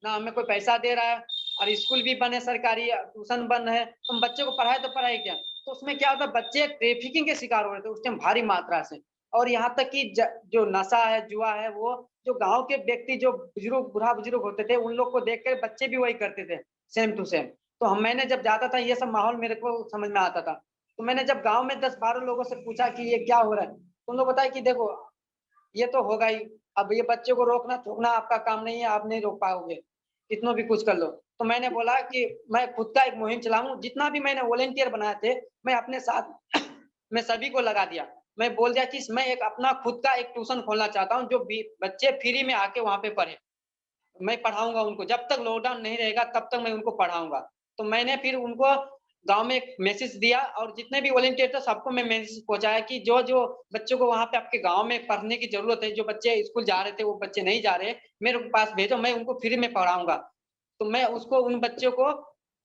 ना हमें कोई पैसा दे रहा है, और स्कूल भी बने सरकारी, ट्यूशन बंद है, तो हम बच्चे को पढ़ाए तो पढ़ाए क्या? तो उसमें क्या होता है, बच्चे ट्रैफिकिंग के शिकार हो रहे थे उस टाइम भारी मात्रा से। और यहाँ तक कि जो नशा है, जुआ है, वो जो गाँव के व्यक्ति, जो बुजुर्ग, बूढ़ा-बुजुर्ग होते थे, उन लोग को देख के बच्चे भी वही करते थे, सेम टू सेम। तो मैंने जब जाता था, ये सब माहौल मेरे को समझ में आता था। तो मैंने जब गाँव में 10-12 लोगों से पूछा कि ये क्या हो रहा है? तो उन लोग बताया कि देखो, ये तो होगा ही। अब ये बच्चे को रोकना-टोकना आपका काम नहीं है, आप नहीं रोक पाओगे, कितना भी कुछ कर लो। तो मैंने बोला कि मैं खुद का एक मुहिम चलाऊँ, जितना भी मैंने वॉलंटियर बनाए थे, मैं अपने साथ मैं सभी को लगा दिया। मैं बोल दिया कि मैं एक अपना खुद का एक ट्यूशन खोलना चाहता हूँ, जो बी बच्चे फ्री में आके वहाँ पे पढ़ें। मैं पढ़ाऊँगा उनको, जब तक लॉकडाउन नहीं रहेगा तब तक मैं उनको पढ़ाऊँगा। तो मैंने फिर उनको गाँव में एक मैसेज दिया, और जितने भी वॉलंटियर थे सबको मैं मैसेज पहुँचाया कि जो-जो बच्चों को वहाँ पे आपके गाँव में पढ़ने की ज़रूरत है, जो बच्चे स्कूल जा रहे थे, वो बच्चे नहीं जा रहे, मेरे पास भेजो, मैं उनको फ्री में पढ़ाऊँगा। तो मैं उसको, उन बच्चों को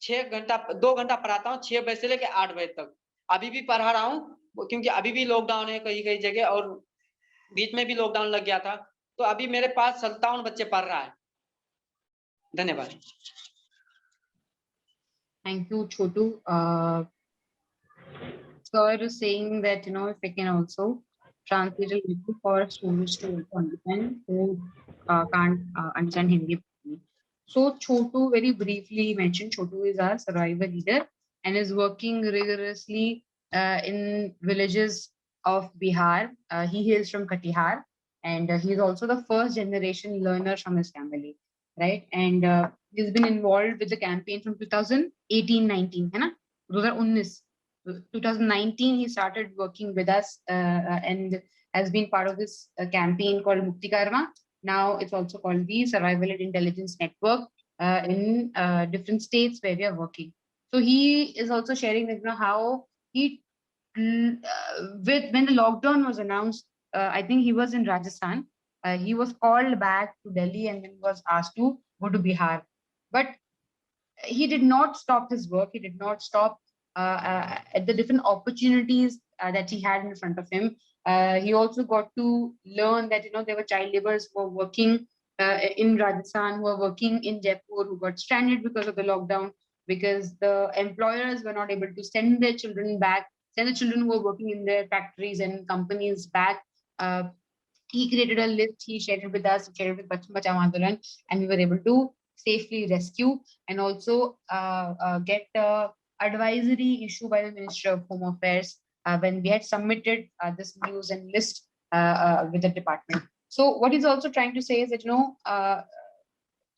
6 घंटा 2 घंटा पढ़ाता हूँ, 6 बजे से लेके 8 बजे तक। अभी भी पढ़ा रहा हूँ, क्योंकि अभी भी लॉकडाउन है कई-कई जगह, और बीच में भी लॉकडाउन लग गया था। तो अभी मेरे पास 57 बच्चे पढ़ रहा है। धन्यवाद। Thank you, Chotu. Sir is saying that, if I can also translate a little for students to understand who can't understand Hindi. So Chotu very briefly mentioned, Chotu is our survivor leader and is working rigorously in villages of Bihar. He hails from Katihar, and he is also the first generation learner from his family, right? And he's been involved with the campaign from 2018-19, है ना? 2019. 2019 he started working with us and has been part of this campaign called Mukti Karma. Now it's also called the Survival and Intelligence Network in different states where we are working. So he is also sharing that, how he with when the lockdown was announced, I think he was in Rajasthan. He was called back to Delhi and then was asked to go to Bihar. But he did not stop his work. He did not stop at the different opportunities that he had in front of him. He also got to learn that, there were child laborers who were working in Rajasthan, who were working in Jaipur, who got stranded because of the lockdown, because the employers were not able to send their children back, send the children who were working in their factories and companies back. He created a list, he shared it with us, shared it with Bachchan Bachao Andolan, and we were able to safely rescue and also get advisory issued by the Ministry of Home Affairs when we had submitted this news and list with the department. So what he's also trying to say is that,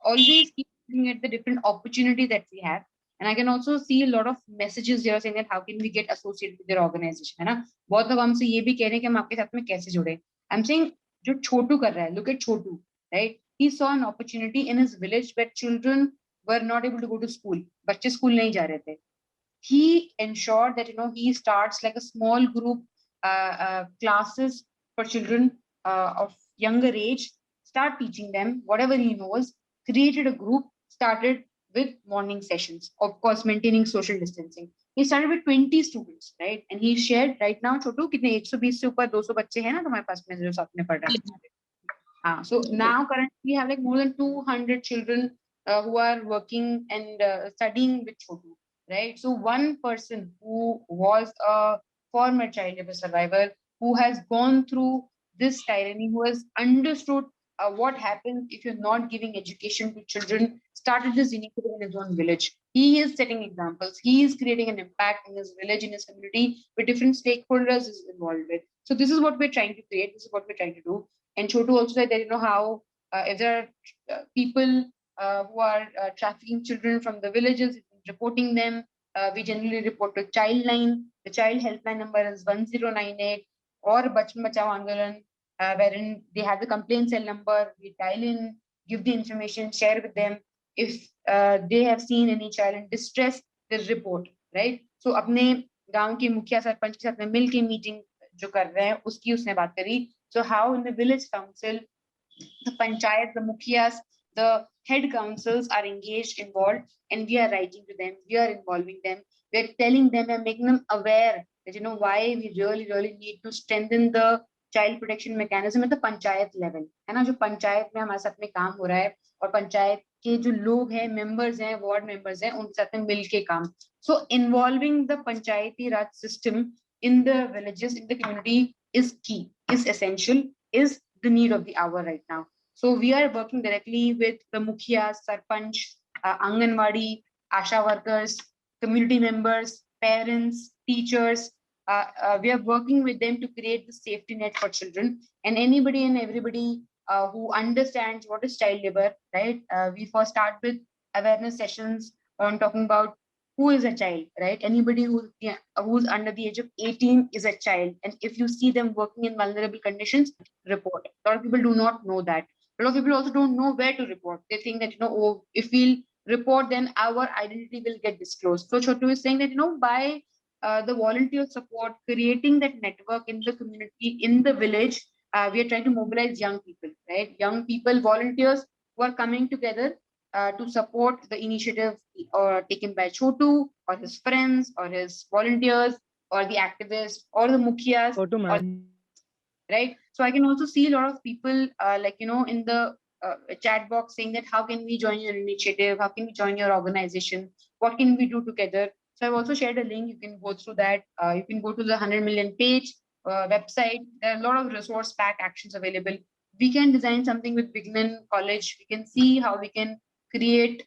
always keep looking at the different opportunities that we have. And I can also see a lot of messages here saying that how can we get associated with their organization, है ना? बहुत लोग हमसे ये भी कह रहे हैं कि हम आपके साथ में कैसे जुड़े. I'm saying जो छोटू कर रहा है, look at Chotu, right? He saw an opportunity in his village where children were not able to go to school. बच्चे स्कूल नहीं जा रहे थे. he ensured that he starts like a small group classes for children of younger age, start teaching them whatever he knows, created a group, started with morning sessions, of course maintaining social distancing. He started with 20 students, right? And he shared right now, छोटू कितने 120 से ऊपर 200 बच्चे हैं ना तुम्हारे पास में जो साथ में पढ़ रहे हैं? So now currently we have like more than 200 children who are working and studying with Chotu, right? So one person who was a former child labor survivor, who has gone through this tyranny, who has understood what happens if you're not giving education to children, started this initiative in his own village. He is setting examples. He is creating an impact in his village, in his community, with different stakeholders is involved with. So this is what we're trying to create. This is what we're trying to do. And Chotu also said that how if there are people who are trafficking children from the villages, reporting them, we generally report to Childline. The child helpline number is 1098, or Bachchan Bachao Andolan, wherein they have the complaint cell number. We dial in, give the information, share with them. If they have seen any child in distress, they report, right? So अपने गांव के मुखिया सरपंच के साथ में मिल के meeting जो कर रहे हैं उसकी उसने बात करी. So how in the village council, the panchayat, the mukhias, the head councils are engaged, involved, and we are writing to them, we are involving them, we are telling them and making them aware that why we really need to strengthen the child protection mechanism at the panchayat level. है ना, जो पंचायत में हमारे साथ में काम हो रहा है और पंचायत के जो लोग हैं, members हैं, ward members हैं, उनके साथ में मिल के काम. So involving the panchayati raj system in the villages, in the community is key, is essential, is the need of the hour right now. So we are working directly with the Mukhia, Sarpanch, Anganwadi, Asha workers, community members, parents, teachers. We are working with them to create the safety net for children, and anybody and everybody who understands what is child labor, right? We first start with awareness sessions on talking about who is a child, right? Anybody who's under the age of 18 is a child. And if you see them working in vulnerable conditions, report. A lot of people do not know that. A lot of people also don't know where to report. They think that, oh, if we'll report, then our identity will get disclosed. So Chotu is saying that, by the volunteer support, creating that network in the community, in the village, we are trying to mobilize young people, right? Young people, volunteers who are coming together to support the initiative taken by Chotu or his friends or his volunteers or the activists or the mukhias, right? So I can also see a lot of people in the chat box saying that how can we join your initiative? How can we join your organization? What can we do together? So I've also shared a link. You can go through that. You can go to the 100 million page website. There are a lot of resource pack actions available. We can design something with Vignan College. We can see how we can create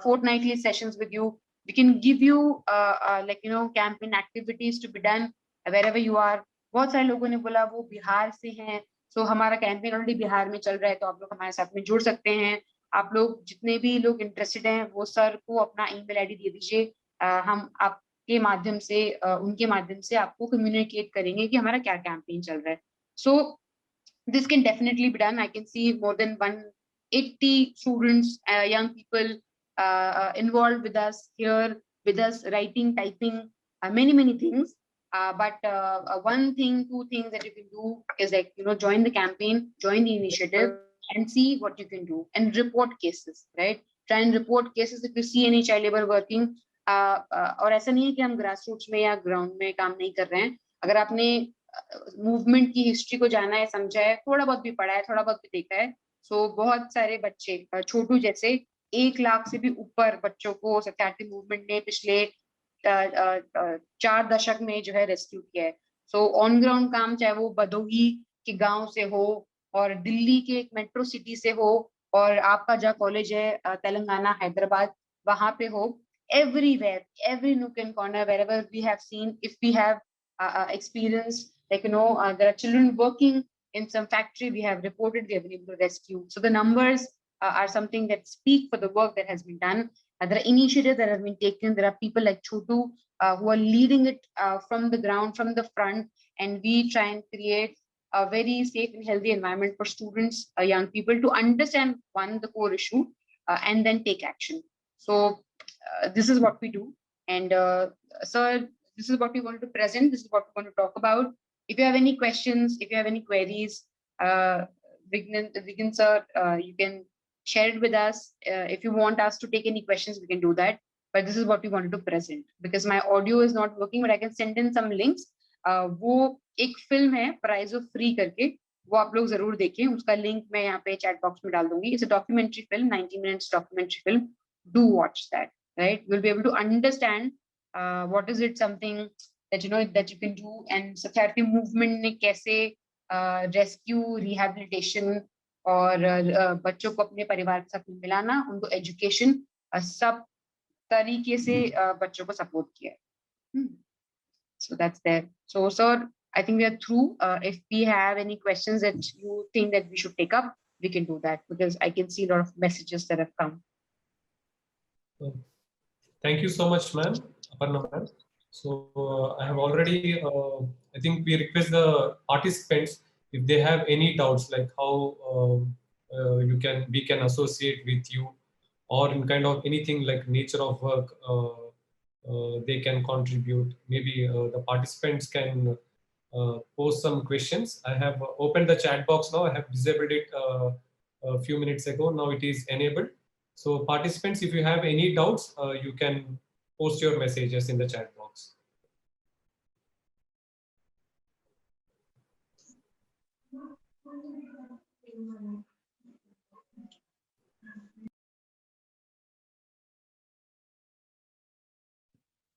fortnightly sessions with you. We can give you campaign activities to be done wherever you are. बहुत सारे लोगों ने बोला वो बिहार से हैं, सो हमारा campaign already Bihar में चल रहा है, तो आप लोग हमारे साथ में जुड़ सकते हैं. आप लोग जितने भी लोग इंटरेस्टेड हैं वो सर को अपना ईमेल आईडी दे दीजिए. हम आपके माध्यम से उनके माध्यम से आपको कम्युनिकेट करेंगे कि हमारा क्या कैंपेन चल रहा है. सो this can definitely be done. I can see more than 180 students, young people involved with us here, with us writing, typing, many things. But one thing, two things that you can do is join the campaign, join the initiative, and see what you can do, and report cases, right? Try and report cases if you see any child labor working. और ऐसा नहीं है कि हम grassroots में या ground में काम नहीं कर रहे हैं. अगर आपने मूवमेंट की हिस्ट्री को जाना है, समझा है, थोड़ा बहुत भी पढ़ा है, थोड़ा बहुत भी देखा है, सो बहुत सारे बच्चे छोटू जैसे 1 लाख से भी ऊपर बच्चों को सत्यार्थी मूवमेंट ने पिछले 4 दशक में जो है रेस्क्यू किया है. सो ऑन ग्राउंड काम, चाहे वो भदोही के गांव से हो और दिल्ली के एक मेट्रो सिटी से हो और आपका जहाँ कॉलेज है तेलंगाना, हैदराबाद, वहां पे हो, everywhere, every nook and corner, wherever we have seen, if we have experience, there are children working in some factory, we have reported, we have been able to rescue. So the numbers are something that speak for the work that has been done. There are initiatives that have been taken. There are people like Chotu who are leading it from the ground, from the front, and we try and create a very safe and healthy environment for students, young people, to understand, one, the core issue, and then take action. So this is what we do. And sir, this is what we wanted to present. This is what we want to talk about. If you have any questions, if you have any queries, Vignan sir, you can share it with us. If you want us to take any questions, we can do that. But this is what we wanted to present because my audio is not working, but I can send in some links. वो एक film है prize of free करके, वो आप लोग जरूर देखें. उसका लिंक मैं यहाँ पे चैट बॉक्स में डाल दूंगी. It's a documentary film, 90 minutes documentary film. Do watch that, right? You'll be able to understand what is it something that that you can do, and Sakyarthi movement ने कैसे rescue, rehabilitation और बच्चों को अपने परिवार के साथ मिलाना, उनको एजुकेशन, सब तरीके से बच्चों को सपोर्ट किया है. So that's there. So sir, I think we are through. If we have any questions that you think that we should take up, we can do that because I can see a lot of messages that have come. Thank you so much, ma'am, Aparna ma'am. So I have already, I think we request the participants if they have any doubts, like how we can associate with you, or in kind of anything like nature of work, they can contribute. Maybe the participants can post some questions. I have opened the chat box now. I have disabled it a few minutes ago. Now it is enabled. So participants, if you have any doubts, you can post your messages in the chat box.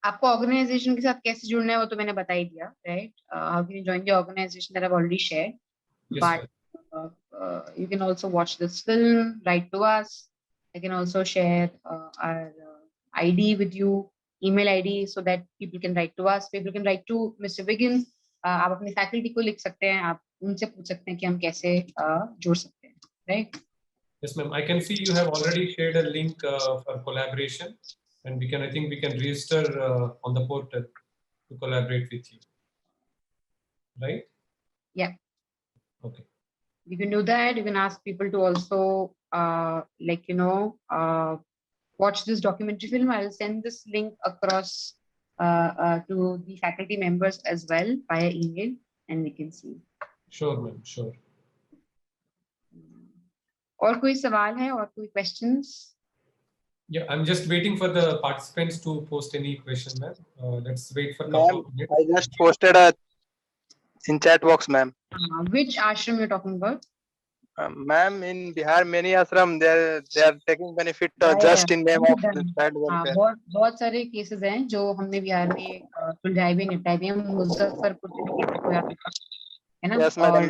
आपको organisation के साथ कैसे जुड़ना है वो तो मैंने बता ही दिया, right? How can you join the organization that I have already shared. But you can also watch this film, write to us. I can also share our ID with you, email ID, so that people can write to us. People can write to Mr. Wiggins. आप अपने faculty को लिख सकते हैं, आप उनसे पूछ सकते हैं कि हम कैसे जुड़ सकते हैं, right? Yes, ma'am. I can see you have already shared a link for collaboration, and I think we can register on the portal to collaborate with you, right? Yeah. Okay. You can do that. You can ask people to also watch this documentary film. I'll send this link across to the faculty members as well via email, and we can see. Sure, ma'am. Sure. और कोई सवाल है और कोई questions? Yeah, I'm just waiting for the participants to post any question, ma'am. Let's wait for a couple of minutes. I just posted a in chat box, ma'am. Which ashram you're talking about? Ma'am, in Bihar, many ashram they are taking benefit just in name of child welfare. बहुत सारे cases हैं जो हमने बिहार में सुलझाए भी निपटाए भी हैं. मुजफ्फरपुर के केस हुआ है ना? Yes, madam.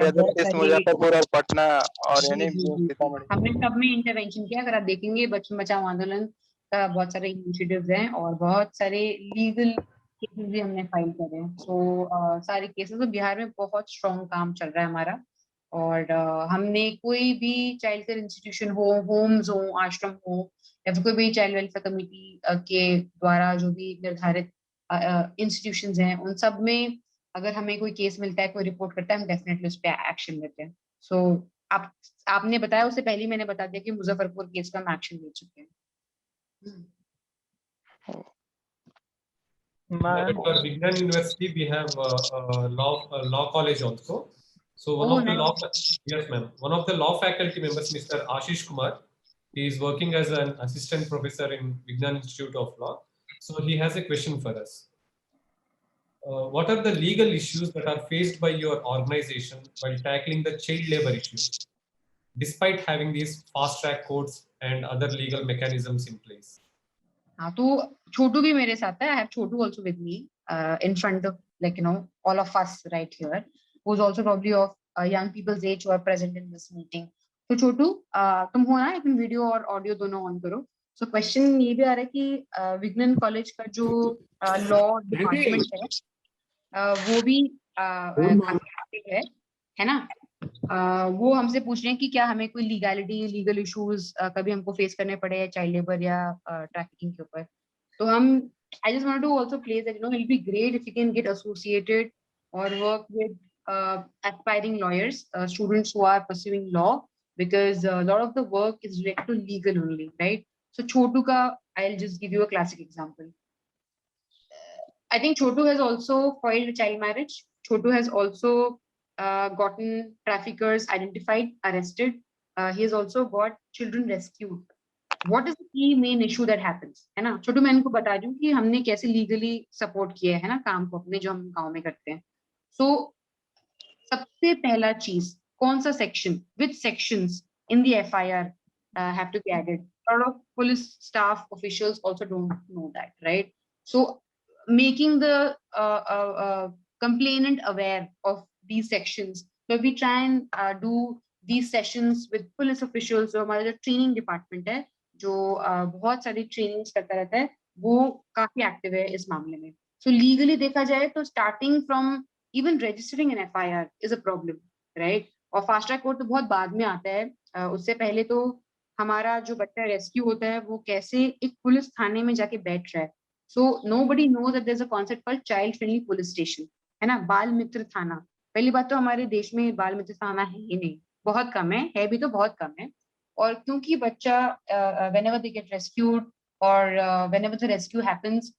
मुजफ्फरपुर और पटना और यानी सीतामढ़ी. हमने सब में इंटरवेंशन किया. अगर आप देखेंगे बच्चों बचाओ आंदोलन का बहुत सारे इनिशिएटिव्स हैं और बहुत सारे लीगल केसेस भी हमने फाइल करे हैं. सो सारे केसेस में बिहार में बहुत स्ट्रॉन्ग काम चल रहा है हमारा. और हमने कोई भी चाइल्ड केयर इंस्टीट्यूशन हो, होम्स हो, आश्रम हो, या फिर कोई भी चाइल्ड वेलफेयर कमेटी के द्वारा जो भी निर्धारित इंस्टीट्यूशंस हैं, उन सब में अगर हमें कोई केस मिलता है, कोई रिपोर्ट करता है, हम डेफिनेटली उस पर एक्शन लेते हैं. सो आपने बताया, उससे पहले मैंने बता दिया कि मुजफ्फरपुर केस का हम एक्शन ले चुके हैं. At Vignan University, we have law college also. So one of the law, yes, ma'am. One of the law faculty members, Mr. Ashish Kumar, he is working as an assistant professor in Vignan Institute of Law. So he has a question for us. What are the legal issues that are faced by your organization while tackling the child labor issue, despite having these fast track courts and other legal mechanisms in place? हाँ, तो छोटू भी मेरे साथ है. I have Chotu also with me in front of all of us right here, who's also probably of young people's age who are present in this meeting. तो छोटू तुम हो ना, एक वीडियो और ऑडियो दोनों ऑन करो. सो क्वेश्चन ये भी आ रहा है कि विग्नन कॉलेज का जो लॉ डिपार्टमेंट है वो भी है ना, वो हमसे पूछ रहे हैं कि क्या हमें कोई लीगल इश्यूज कभी हमको फेस करने पड़े चाइल्ड लेबर या ट्रैफिकिंग के ऊपर. तो हम I just want to also place that it'll be great if you can get associated or work with aspiring lawyers, students who are pursuing law, because a lot of the work is related to legal only, right? So Chotu ka, I'll just give you a classic example. I think Chotu has also filed child marriage. Chotu has also gotten traffickers identified, arrested. He has also got children rescued. What is the key main issue that happens? है ना? छोटू मैं इनको बता दूं कि हमने कैसे legally support किया है ना काम को अपने जो हम गांव में करते हैं. So सबसे पहला चीज कौन सा section, which sections in the FIR have to be added? A lot of police staff officials also don't know that, right? So making the complainant aware of these sections. So we try and do these sessions with police officials. जो हमारा जो training department है, जो बहुत सारी trainings करता रहता है, वो काफी active है इस मामले में. So legally देखा जाए तो starting from even registering an FIR is a problem, right? और फास्ट ट्रैक कोर्ट तो बहुत बाद में आता है. उससे पहले तो हमारा जो बच्चा रेस्क्यू होता है वो कैसे एक पुलिस थाने में जाके बैठ रहा है. So nobody knows that there's a concept called child friendly police station, है ना? बाल मित्र थाना. पहली बात तो हमारे देश में बाल मित्र थाना है ही नहीं, बहुत कम है भी तो बहुत कम है. और क्योंकि बच्चा whenever they get rescued or whenever the rescue happens,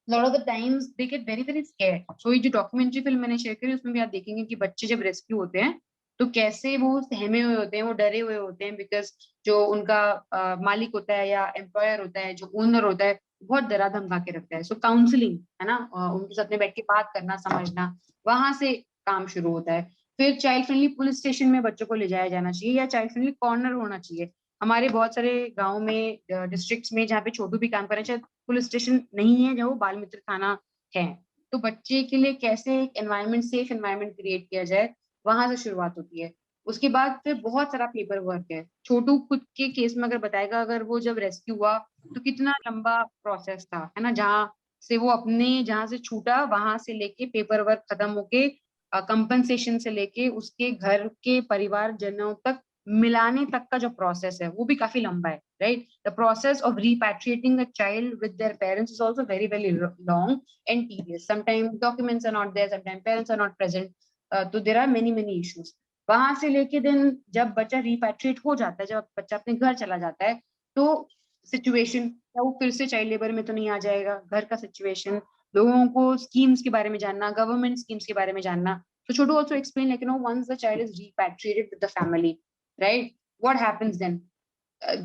lot of the times they get very very scared. So ये जो डॉक्यूमेंट्री फिल्म मैंने शेयर करी उसमें भी आप देखेंगे कि बच्चे जब रेस्क्यू होते हैं तो कैसे वो सहमे हुए होते हैं, वो डरे हुए होते हैं, बिकॉज जो उनका मालिक होता है या एम्प्लॉयर होता है, जो ओनर होता है, बहुत डरा धमका के रखता है. सो काउंसलिंग है ना, उनके साथ में बैठ के बात करना, समझना, वहां से काम शुरू होता है. फिर चाइल्ड फ्रेंडली पुलिस स्टेशन में बच्चों को ले जाया जाना चाहिए या चाइल्ड फ्रेंडली कॉर्नर होना चाहिए. हमारे बहुत सारे गाँव में, डिस्ट्रिक्ट्स में जहाँ पे छोटू भी काम कर रहे हैं, पुलिस स्टेशन नहीं है जहाँ वो बाल मित्र थाना है. तो बच्चे के लिए कैसे एक एनवायरनमेंट, सेफ एनवायरनमेंट क्रिएट किया जाए, वहां से शुरुआत होती है. उसके बाद फिर बहुत सारा पेपर वर्क है. छोटू खुद के केस में अगर बताएगा, अगर वो जब रेस्क्यू हुआ तो कितना लंबा प्रोसेस था, है ना? जहाँ से वो अपने जहाँ से छूटा वहां से लेके पेपर वर्क खत्म होके कंपनसेशन से लेके उसके घर के परिवारजनों तक मिलाने तक का जो प्रोसेस है वो भी काफी लंबा है, right? The process of repatriating a child with their parents is also very very long and tedious. Sometimes documents are not there, sometimes parents are not present. तो there are many many issues. वहां से लेके दिन जब बच्चा repatriate हो जाता है, जब बच्चा अपने घर चला जाता है, तो सिचुएशन क्या वो फिर से चाइल्ड लेबर में तो नहीं आ जाएगा? घर का सिचुएशन, लोगों को स्कीम्स के बारे में जानना, गवर्नमेंट स्कीम्स के बारे में जानना. So Chotu also explained, like, you know, once the child is repatriated with the family, right? What happens then?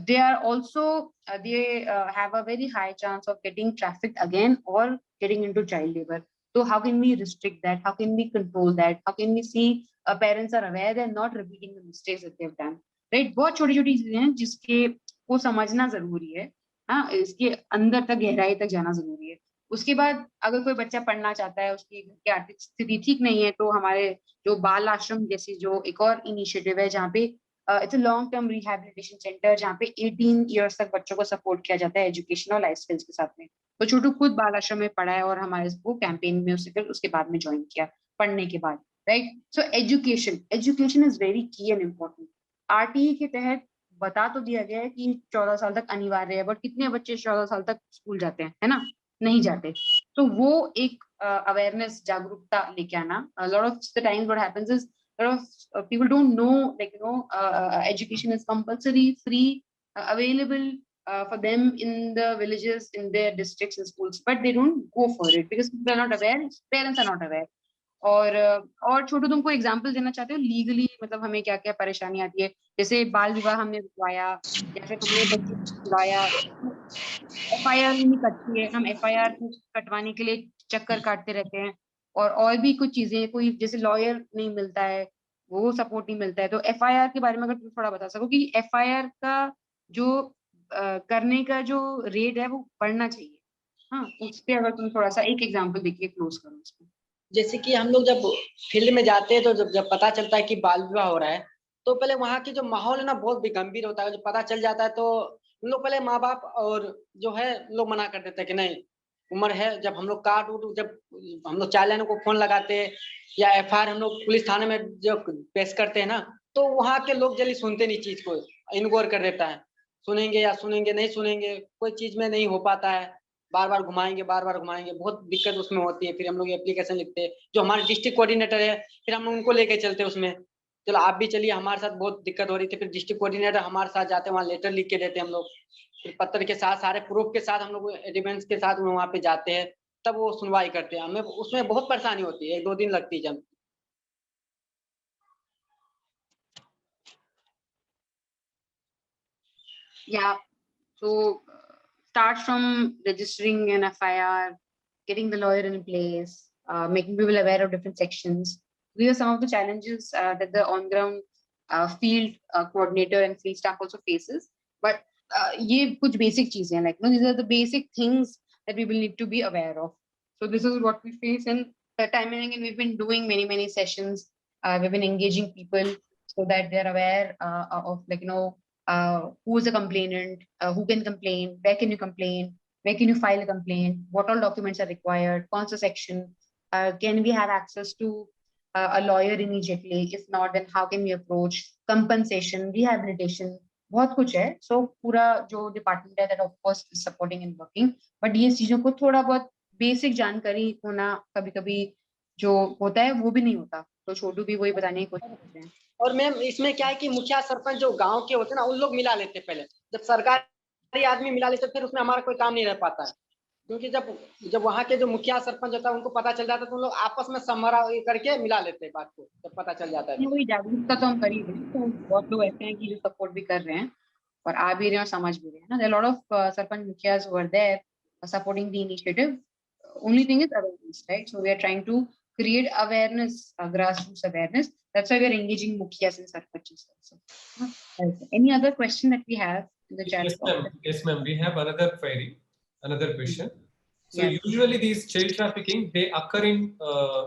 They are also they have a very high chance of getting trafficked again or getting into child labor. So how can we restrict that? How can we control that? How can we see parents are aware they're not repeating the mistakes that they've done, right? बहुत छोटी छोटी चीजें हैं जिसके को समझना जरूरी है. हाँ, इसके अंदर तक, गहराई तक जाना जरूरी है. उसके बाद अगर कोई बच्चा पढ़ना चाहता है, उसकी घर की आर्थिक स्थिति ठीक नहीं है, तो हमारे जो बाल आश्रम जैसी जो एक और इनिशिएटिव है, जहाँ पे it's a long term rehabilitation centre, जहाँ पे 18 इयर्स तक बच्चों को सपोर्ट किया जाता है एजुकेशन और लाइफ स्किल्स के साथ में. तो छोटू खुद बाल आश्रम में पढ़ा है और हमारे वो कैंपेन में उससे फिर उसके बाद में ज्वाइन किया पढ़ने के बाद, right? So education is very की एंड इम्पोर्टेंट. RTE के तहत बता तो दिया गया है कि 14 साल तक अनिवार्य है, बट कितने बच्चे 14 साल तक स्कूल जाते हैं, है ना? नहीं जाते. तो वो एक अवेयरनेस, जागरूकता लेके आना. Lot of the times what happens is lot of people don't know, like, you know, education is compulsory, free, available for them in the villages, in their districts and schools, but they don't go for it because people are not aware, parents are not aware. और छोटू, तुमको example देना चाहते हो legally, मतलब हमें क्या क्या परेशानी आती है? जैसे बाल विवाह हमने रुकवाया या फिर हमने बच्चे छुड़ाया, FIR नहीं कटती है, हम FIR कटवाने के लिए चक्कर काटते रहते हैं. और भी कुछ चीजें, कोई जैसे लॉयर नहीं मिलता है, वो सपोर्ट नहीं मिलता है. तो FIR के बारे में अगर तुम थोड़ा बता सको कि FIR का जो करने का जो रेट है वो बढ़ना चाहिए. हाँ, उस पे अगर तुम थोड़ा सा एक एग्जांपल देखिए, क्लोज करो उसको. जैसे कि हम लोग जब फील्ड में जाते हैं तो जब पता चलता है कि बाल विवाह हो रहा है, तो पहले वहाँ की जो माहौल है ना बहुत गंभीर होता है. जब पता चल जाता है तो हम लोग पहले माँ बाप और जो है लोग मना कर देते हैं कि नहीं, उम्र है. जब हम लोग जब हम लोग चाइल्ड लाइन को फोन लगाते हैं या FIR हम लोग पुलिस थाने में जो पेश करते हैं ना, तो वहाँ के लोग जल्दी सुनते नहीं, चीज को इग्नोर कर देता है. सुनेंगे नहीं सुनेंगे, कोई चीज में नहीं हो पाता है. बार बार घुमाएंगे, बहुत दिक्कत उसमें होती है. फिर हम लोग एप्लीकेशन लिखते हैं, जो हमारे डिस्ट्रिक्ट कोऑर्डिनेटर है, फिर हम उनको लेके चलते हैं उसमें, चलो आप भी चलिए, हमारे साथ बहुत दिक्कत हो रही थी. फिर डिस्ट्रिक्ट कोऑर्डिनेटर हमारे साथ जाते हैं, वहाँ लेटर लिख के देते हैं हम लोग, फिर पत्र के साथ, सारे प्रूफ के साथ हम लोग एविडेंस के साथ वहाँ पे जाते हैं. तब वो सुनवाई करते हैं। हमें उसमें बहुत परेशानी होती है, 1-2 दिन लगती है जब। Yeah. So start from registering an FIR, getting the lawyer in place, making people aware of different sections. These are some of the challenges that the on-ground field coordinator and field staff also faces. But ये कुछ basic चीजें हैं, like these are the basic things that we will need to be aware of. So this is what we face, and time and again we've been doing many sessions. We've been engaging people so that they're aware of who is a complainant, who can complain, where can you complain, where can you file a complaint, what all documents are required, कौन सा section, can we have access to a lawyer immediately, if not then how can we approach, compensation, rehabilitation, बहुत कुछ है. So पूरा जो department है that of course is supporting and working, but ये चीजों को थोड़ा बहुत basic जानकारी होना कभी-कभी जो होता है वो भी नहीं होता. तो छोटू भी वही बताने की कोशिश कर रहे हैं. और मैम इसमें क्या है कि मुखिया सरपंच जो गांव के होते हैं ना, उन लोग मिला लेते पहले. जब सरकारी आदमी मिला लेते फिर उसमें हमारा कोई काम नहीं रह पाता है, क्योंकि जब वहाँ के जो मुखिया सरपंच होता है उनको पता चल जाता है तो उन लोग आपस में समरा करके मिला लेते हैं बात को, जब पता चल जाता है. वही जागरूकता तो हम कर ही रहे हैं. तो बहुत लोग ऐसे हैं कि जो सपोर्ट भी कर रहे हैं और आ भी रहे हैं और समझ भी रहे हैं ना. There lot of sarpanch mukhiyas who are there supporting the initiative. Only thing is awareness, right? So we are trying to create awareness, grassroots awareness. That's why we are engaging mukhiyas and sarpanches also. Any other question that we have in the chat box? Yes, ma'am. We have another query, another question. So Yes. usually these child trafficking, they occur in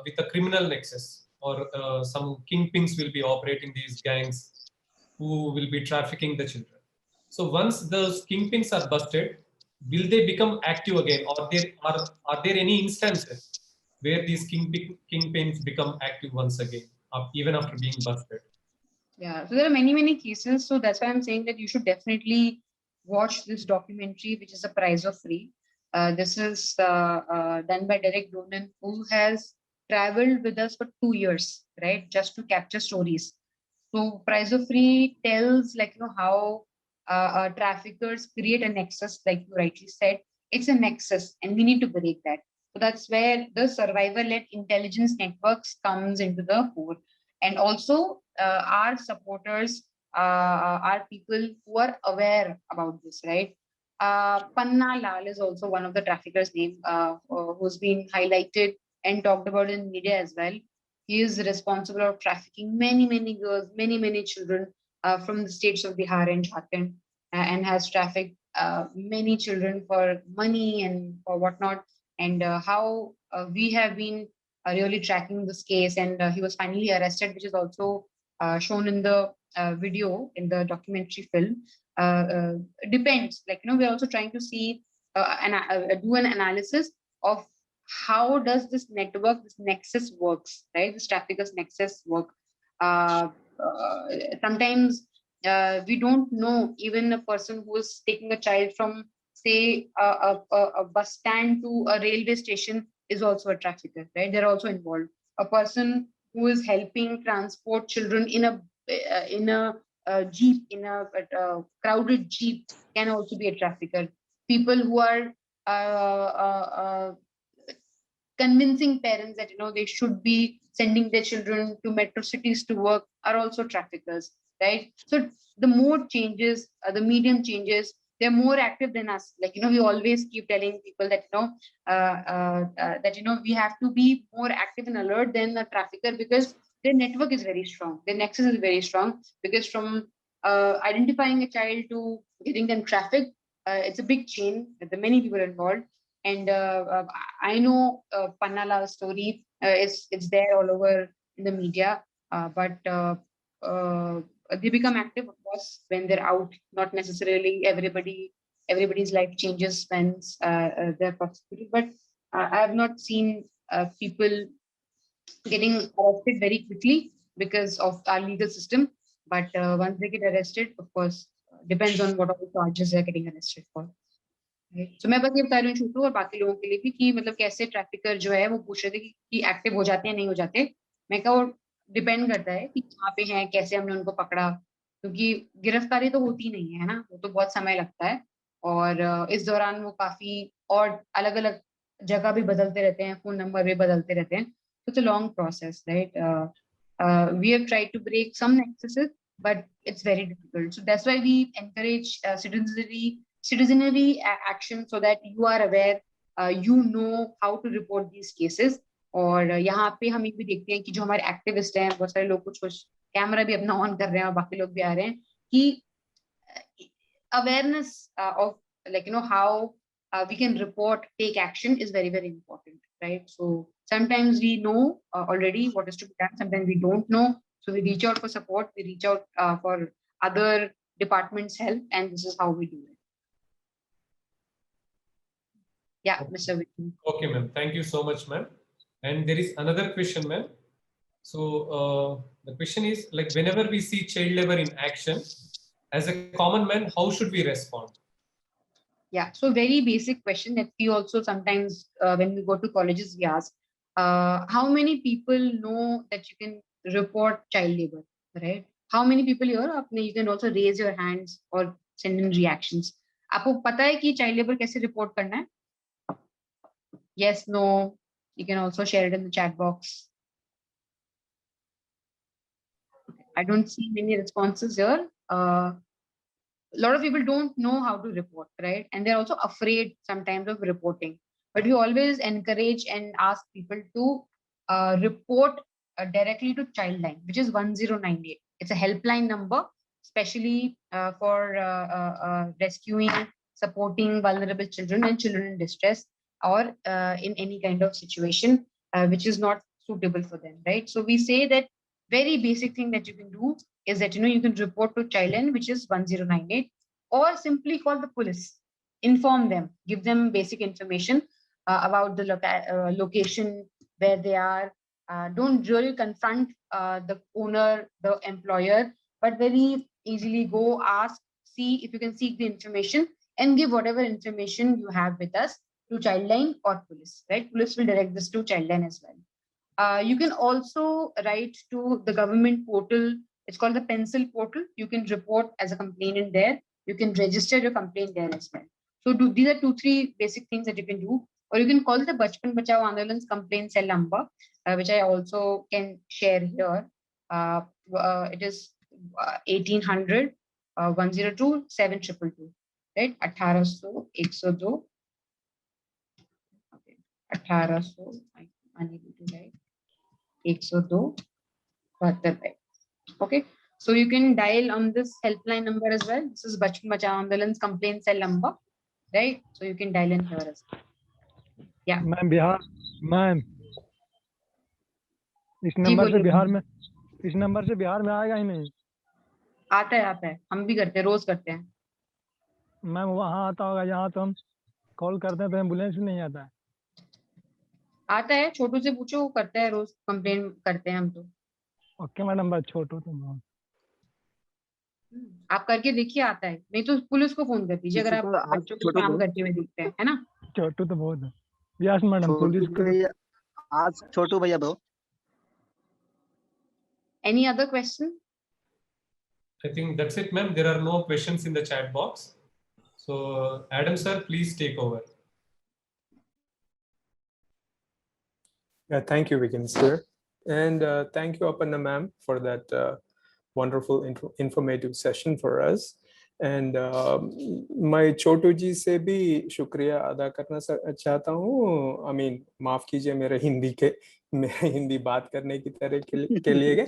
with a criminal nexus, or some kingpins will be operating these gangs who will be trafficking the children. So once those kingpins are busted, will they become active again, or are there any instances where these kingpins become active once again, even after being busted? Yeah, so there are many cases. So that's why I'm saying that you should definitely watch this documentary, which is A Price of Free. This is done by Derek Donan, who has traveled with us for 2 years, right, just to capture stories. So Price of Free tells how traffickers create a nexus, like you rightly said. It's a nexus, and we need to break that. So that's where the survivor-led intelligence networks comes into the fore. And also our supporters are people who are aware about this, right? Panna Lal is also one of the traffickers' name who's been highlighted and talked about in media as well. He is responsible for trafficking many girls, many children from the states of Bihar and Jharkhand, and has trafficked many children for money and for whatnot. And how we have been really tracking this case, and he was finally arrested, which is also shown in the video in the documentary film. Depends, we're also trying to see do an analysis of how does this network, this nexus works, right? This traffickers nexus work. Sometimes we don't know, even a person who is taking a child from, say, a bus stand to a railway station is also a trafficker, right? They're also involved. A person who is helping transport children in a jeep, in a crowded jeep, can also be a trafficker. People who are convincing parents that they should be sending their children to metro cities to work are also traffickers, right? So the mode changes, the medium changes, they're more active than us. We always keep telling people that we have to be more active and alert than a trafficker, because their network is very strong, their nexus is very strong. Because from identifying a child to getting them trafficked, it's a big chain. There are many people involved. And I know Panna Lal's story. It's there all over in the media, but they become active, of course, when they're out. Not necessarily everybody's life changes when they're prosecuted. But I have not seen people getting arrested very quickly because of our legal system. But once they get arrested, of course, depends on what all the charges they're getting arrested for. तो मैं बस ये बता रही हूँ छोटू और बाकी लोगों के लिए भी कि मतलब कैसे ट्रैफिकर जो है वो पूछ रहे थे कि एक्टिव हो जाते हैं नहीं हो जाते. मैं कहा वो डिपेंड करता है कि कहाँ पे हैं, कैसे हमने उनको पकड़ा, क्योंकि गिरफ्तारी तो होती नहीं है ना, वो तो बहुत समय लगता है. और इस दौरान वो काफी और अलग अलग जगह भी बदलते रहते हैं, फोन नंबर भी बदलते रहते हैं. So it's a long process, right? We have tried to break some nexuses, but it's very difficult. So that's why we encourage citizenry action, so that you are aware, you know how to report these cases. और यहाँ पे हम ये भी देखते हैं कि जो हमारे एक्टिविस्ट हैं, बहुत सारे लोग कुछ कैमरा भी अपना ऑन कर रहे हैं और बाकी लोग भी आ रहे हैं, कि awareness of, like, how we can report, take action is very, very important, right? So sometimes we know already what is to be done, sometimes we don't know. So we reach out for support, we reach out for other departments' help, and this is how we do it. Yeah, Mr. Vicky. Okay, ma'am. Thank you so much, ma'am. And there is another question, ma'am. So the question is, like, whenever we see child labor in action, as a common man, how should we respond? Yeah, so very basic question that we also sometimes, when we go to colleges, we ask, how many people know that you can report child labor, right? How many people here, you can also raise your hands or send in reactions. आपको पता है कि child labor कैसे report करना है? Yes, no, you can also share it in the chat box. I don't see many responses here. A lot of people don't know how to report, right? And they're also afraid sometimes of reporting. But we always encourage and ask people to report directly to Childline, which is 1098. It's a helpline number, especially for rescuing, supporting vulnerable children and children in distress, or in any kind of situation which is not suitable for them, right? So we say that very basic thing that you can do is that, you can report to Childline, which is 1098, or simply call the police, inform them, give them basic information about the location where they are. Don't really confront the owner, the employer, but very easily go ask, see if you can seek the information, and give whatever information you have with us to Childline or police, right? Police will direct this to Childline as well. You can also write to the government portal. It's called the Pencil portal. You can report as a complainant there. You can register your complaint there as well. So these are 2-3 basic things that you can do. Or you can call the Bachpan Bachao Andolan's complaint cell number, which I also can share here. It is 1800 102 7222, right? 1800 102. Okay, 1800. I'm unable to write. 102 72. Okay, so you can dial on this helpline number as well. This is Bachpan Bachao Andolan's complaint cell number, right? So you can dial in here as well. Yeah. Ma'am इस जी number से बोलिए। बिहार में आएगा ही नहीं? आता है, हम भी करते हैं, रोज करते हैं। मैम वहाँ आता होगा, यहाँ तो हम कॉल करते हैं तो एम्बुलेंस भी नहीं आता है। आता है, छोटू से पूछो, वो करता है, रोज कंप्लेन करते हैं हम तो। ओके मैडम, बस छोटू तो आप करके देखिए, आता है, नहीं तो पुलिस को फोन कर दीजिए अगर आप बच्चों को काम करते हुए दिखते हैं, है ना? छोटू तो बहुत है। यस मैडम, पुलिस को आज छोटू भैया दो। Any other question? I think that's it, ma'am. There are no questions in the chat box. So Adam sir, please take over. Yeah, thank you, Vikin sir. And thank you, Aparna ma'am, for that wonderful informative session for us. And मैं छोटू जी से भी शुक्रिया अदा करना चाहता हूँ। I mean, माफ कीजिए मेरे हिंदी बात करने की तरह के लिए।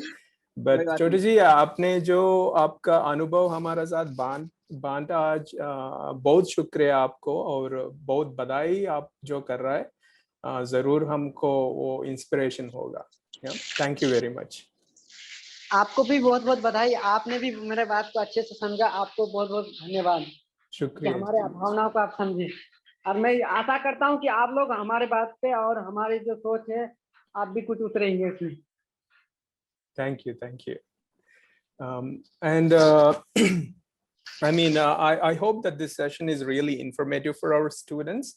बट छोटू जी, आपने जो आपका अनुभव हमारे साथ बांटा आज, बहुत शुक्रिया आपको, और बहुत बधाई आप जो कर रहा है। जरूर हमको वो इंस्पिरेशन होगा। Thank you very much. आपको भी बहुत बहुत बधाई, आपने भी मेरे बात को अच्छे से समझा, आपको बहुत बहुत धन्यवाद। शुक्रिया। हमारे भावनाओं को आप समझे, और मैं आशा करता हूं कि आप लोग हमारे बात पे और हमारी जो सोच है, आप भी कुछ उतरेंगे इसमें। Thank you. And I mean, I hope that this session is really informative for our students.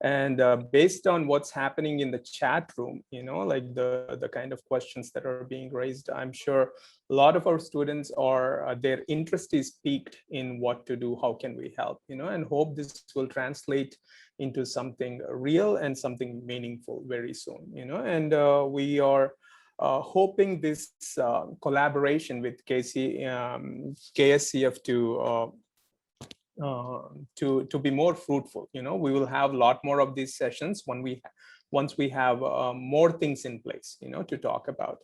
And based on what's happening in the chat room, like the kind of questions that are being raised, I'm sure a lot of our students are, their interest is piqued in what to do, how can we help, and hope this will translate into something real and something meaningful very soon, and we are hoping this collaboration with KSCF to be more fruitful. We will have a lot more of these sessions once we have more things in place, to talk about.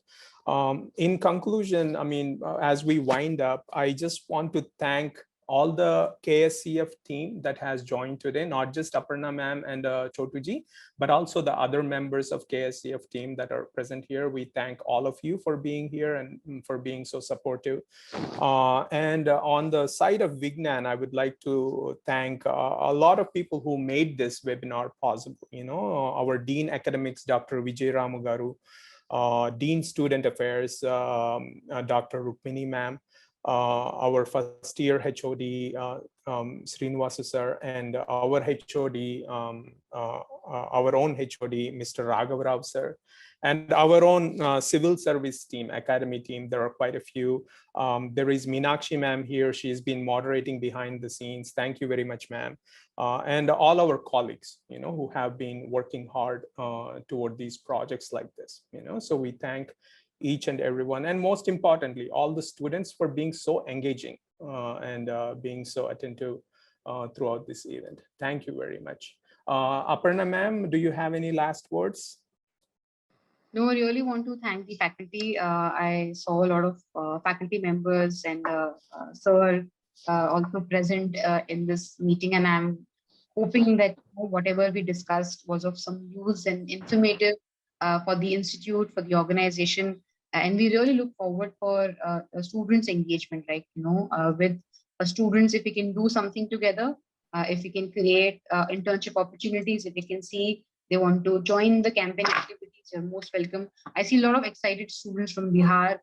In conclusion, I mean, as we wind up, I just want to thank all the KSCF team that has joined today, not just Aparna ma'am and Chotuji, but also the other members of KSCF team that are present here. We thank all of you for being here and for being so supportive. And on the side of Vignan, I would like to thank a lot of people who made this webinar possible. Our Dean Academics, Dr. Vijay Ramugaru, Dean Student Affairs, Dr. Rukmini ma'am, our first year HOD, Srinivasa sir, and our HOD, our own HOD, Mr. Raghav Rao sir, and our own civil service team, academy team. There are quite a few. There is Meenakshi ma'am here. She's been moderating behind the scenes. Thank you very much, ma'am. And all our colleagues, who have been working hard toward these projects like this, so we thank each and everyone, and most importantly, all the students for being so engaging and being so attentive throughout this event. Thank you very much. Aparna ma'am, do you have any last words? No, I really want to thank the faculty. I saw a lot of faculty members and sir also present in this meeting, and I'm hoping that whatever we discussed was of some use and informative for the institute, for the organization. And we really look forward for students' engagement, right? With students, if we can do something together, if we can create internship opportunities, if we can see they want to join the campaign activities, you're most welcome. I see a lot of excited students from Bihar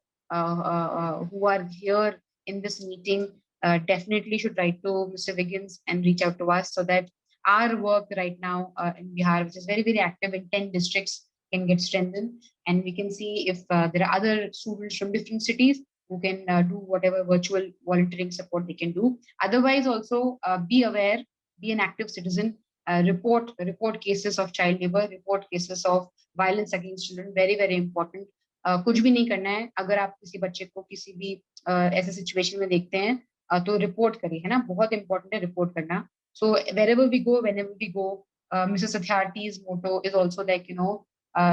who are here in this meeting. Definitely should write to Mr. Wiggins and reach out to us so that our work right now in Bihar, which is very, very active in 10 districts, can get strengthened, and we can see if there are other students from different cities who can do whatever virtual volunteering support they can do. Otherwise, also be aware, be an active citizen, report cases of child labor, report cases of violence against children. Very, very important. कुछ भी नहीं करना है, अगर आप किसी बच्चे को किसी भी ऐसे सिचुएशन में देखते हैं तो रिपोर्ट करिए, है ना, बहुत इंपॉर्टेंट है रिपोर्ट करना. So wherever we go, whenever we go, Mr. Satyarthi's motto is also like,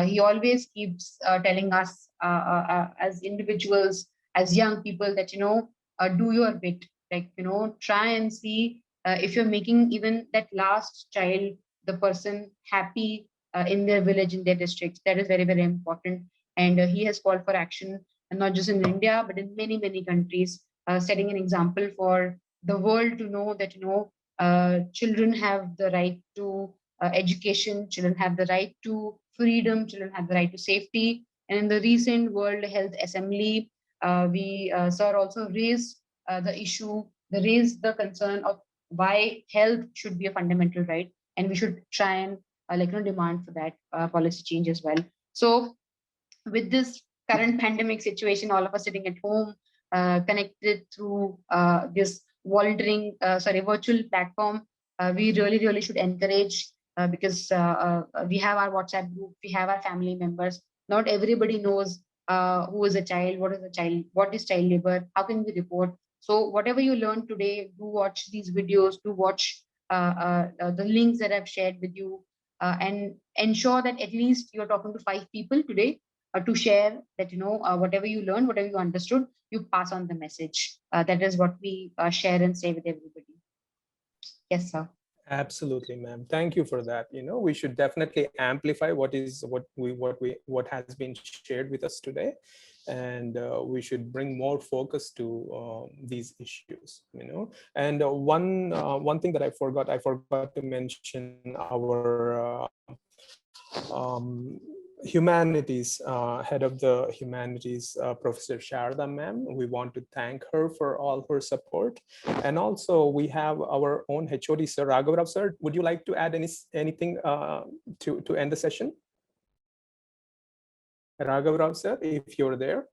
he always keeps telling us as individuals, as young people, that, do your bit, like, try and see if you're making even that last child, the person, happy in their village, in their district. That is very, very important. And he has called for action, and not just in India, but in many, many countries, setting an example for the world to know that, children have the right to education, children have the right to freedom, children have the right to safety. And in the recent World Health Assembly, sir also raised raised the concern of why health should be a fundamental right, and we should try and demand for that policy change as well. So with this current pandemic situation, all of us sitting at home, connected through this volunteering, virtual platform, we really should encourage, because we have our WhatsApp group, we have our family members. Not everybody knows who is a child, what is child labor, how can we report. So whatever you learn today, do watch these videos, do watch the links that I've shared with you, and ensure that at least you're talking to 5 people today to share that, whatever you learned, whatever you understood, you pass on the message. That is what we share and say with everybody. Yes, sir. Absolutely, ma'am. Thank you for that. We should definitely amplify what has been shared with us today, and we should bring more focus to these issues. And one thing that I forgot to mention our humanities, head of the humanities, Professor Sharda ma'am. We want to thank her for all her support. And also we have our own HOD, Sir Raghav Rao. Sir, would you like to add anything to end the session? Raghav Rao, sir, if you're there.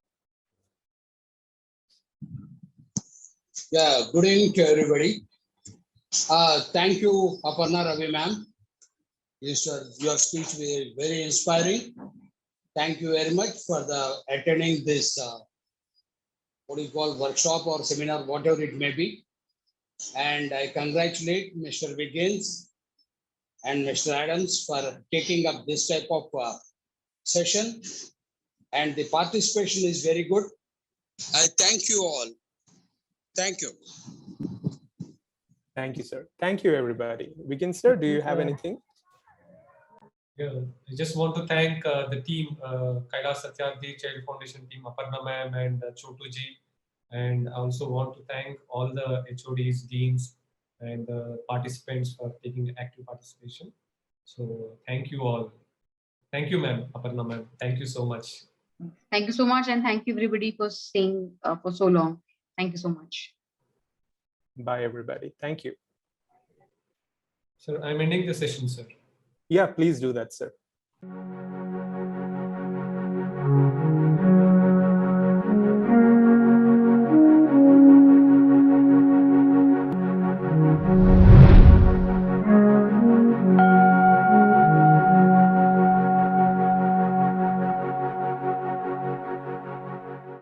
Yeah, good evening to everybody. Thank you, Aparna Ravi ma'am. Your speech was very inspiring. Thank you very much for attending this what you call workshop or seminar, whatever it may be. And I congratulate Mr. Wiggins and Mr. Adams for taking up this type of session. And the participation is very good. I thank you all. Thank you. Thank you, sir. Thank you, everybody. Wiggins, sir, do you have anything? Yeah, I just want to thank the team, Kailash Satyarthi Child Foundation team, Aparna ma'am and Chotu ji. And I also want to thank all the HODs, deans, and participants for taking active participation. So thank you all. Thank you, ma'am, Aparna ma'am. Thank you so much. Thank you so much, and thank you everybody for staying for so long. Thank you so much. Bye, everybody. Thank you. Sir, I'm ending the session, sir. Yeah, please do that, sir.